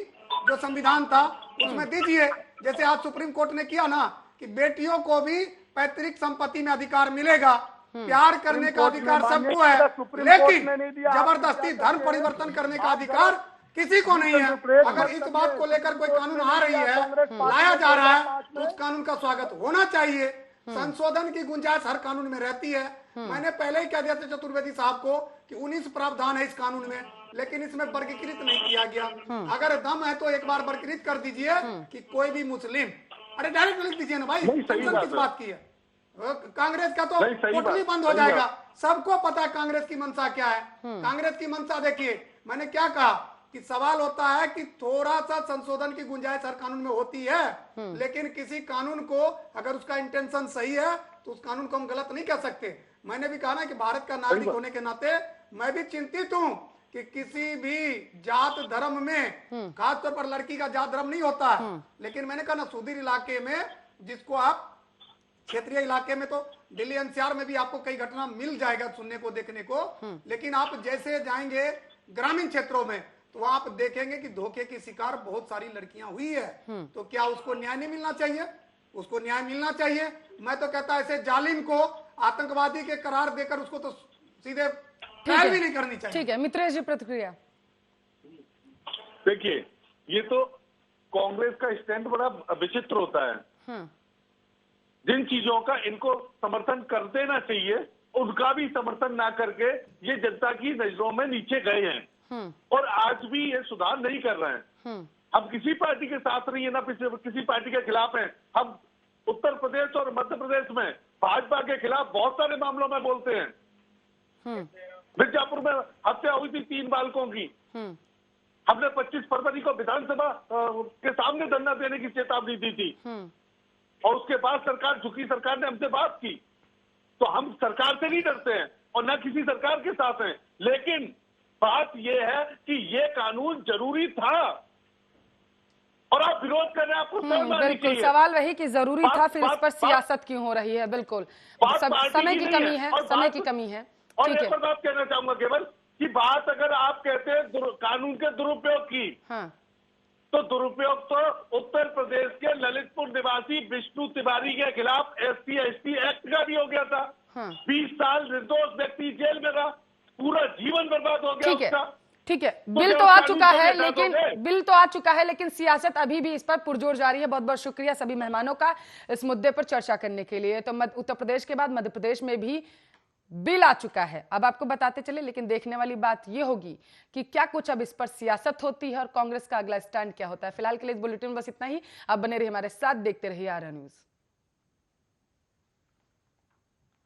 जो संविधान था उसमें दीजिए, जैसे आज सुप्रीम कोर्ट ने किया ना कि बेटियों को भी पैतृक संपत्ति में अधिकार मिलेगा, प्यार करने का अधिकार सबको है, लेकिन जबरदस्ती धर्म परिवर्तन करने का अधिकार किसी को नहीं है। अगर इस बात को लेकर कोई कानून आ रही है, लाया जा रहा है, तो उस कानून का स्वागत होना चाहिए। संशोधन की गुंजाइश हर कानून में रहती है। मैंने पहले ही कह दिया था चतुर्वेदी साहब को कि 19 प्रावधान है इस कानून में, लेकिन इसमें वर्गीकृत नहीं किया गया। अगर दम है तो एक बार वर्गीकृत कर दीजिए कि कोई भी मुस्लिम, अरे डायरेक्ट लिख दीजिए ना भाई, किस बात की है। कांग्रेस का तो टोटली बंद हो जाएगा, सबको पता है कांग्रेस की मंशा क्या है। कांग्रेस की मंशा देखिए, मैंने क्या कहा कि सवाल होता है कि थोड़ा सा संशोधन की गुंजाइश हर कानून में होती है, लेकिन किसी कानून को अगर उसका इंटेंशन सही है तो उस कानून को हम गलत नहीं कह सकते। मैंने भी कहा ना कि भारत का नागरिक होने के नाते मैं भी चिंतित हूं कि किसी भी जात धर्म में, खासतौर पर लड़की का जात धर्म नहीं होता है, लेकिन मैंने कहा ना सुदूर इलाके में, जिसको आप क्षेत्रीय इलाके में, तो दिल्ली एनसीआर में भी आपको कई घटना मिल जाएगा सुनने को, देखने को, लेकिन आप जैसे जाएंगे ग्रामीण क्षेत्रों में तो वहां आप देखेंगे कि धोखे की शिकार बहुत सारी लड़कियां हुई है। तो क्या उसको न्याय नहीं मिलना चाहिए? उसको न्याय मिलना चाहिए। मैं तो कहता ऐसे जालिम को आतंकवादी के करार देकर उसको तो सीधे ट्रायल भी नहीं करनी चाहिए। ठीक है, मित्रेश जी प्रतिक्रिया। देखिए, ये तो कांग्रेस का स्टैंड बड़ा विचित्र होता है। जिन चीजों का इनको समर्थन कर देना चाहिए उनका भी समर्थन ना करके ये जनता की नजरों में नीचे गए हैं और आज भी ये सुधार नहीं कर रहे हैं। हम किसी पार्टी के साथ नहीं है ना किसी पार्टी के खिलाफ हैं। हम उत्तर प्रदेश और मध्य प्रदेश में भाजपा के खिलाफ बहुत सारे मामलों में बोलते हैं। मिर्जापुर में हत्या हुई थी 3 बालकों की, हमने 25 फरवरी को विधानसभा के सामने धरना देने की चेतावनी दी थी और उसके बाद सरकार झुकी, सरकार ने हमसे बात की। तो हम सरकार से नहीं डरते हैं और न किसी सरकार के साथ हैं, लेकिन बात यह है कि ये कानून जरूरी था और आप विरोध कर रहे हैं, आपको शर्म आनी बिल्कुल, चाहिए। सवाल वही कि जरूरी था, फिर इस पर सियासत क्यों हो रही है। बिल्कुल, समय की कमी है, समय की कमी है। और ठीक एक है, बात कहना चाहूंगा केवल कि बात अगर आप कहते हैं कानून के दुरुपयोग की, हाँ, तो दुरुपयोग तो उत्तर प्रदेश के ललितपुर निवासी विष्णु तिवारी के खिलाफ SC/ST एक्ट का भी हो गया था। 20 साल निर्दोष व्यक्ति जेल में रहा, पूरा जीवन बर्बाद हो गया उसका। ठीक है, बिल तो आ चुका है, लेकिन सियासत अभी भी इस पर पुरजोर जारी है। बहुत बहुत शुक्रिया सभी मेहमानों का इस मुद्दे पर चर्चा करने के लिए। तो उत्तर प्रदेश के बाद मध्य प्रदेश में भी बिल आ चुका है, अब आपको बताते चले, लेकिन देखने वाली बात यह होगी कि क्या कुछ अब इस पर सियासत होती है और कांग्रेस का अगला स्टैंड क्या होता है। फिलहाल के लिए इस बुलेटिन में बस इतना ही। आप बने रहिए हमारे साथ, देखते रहिए आर्या न्यूज।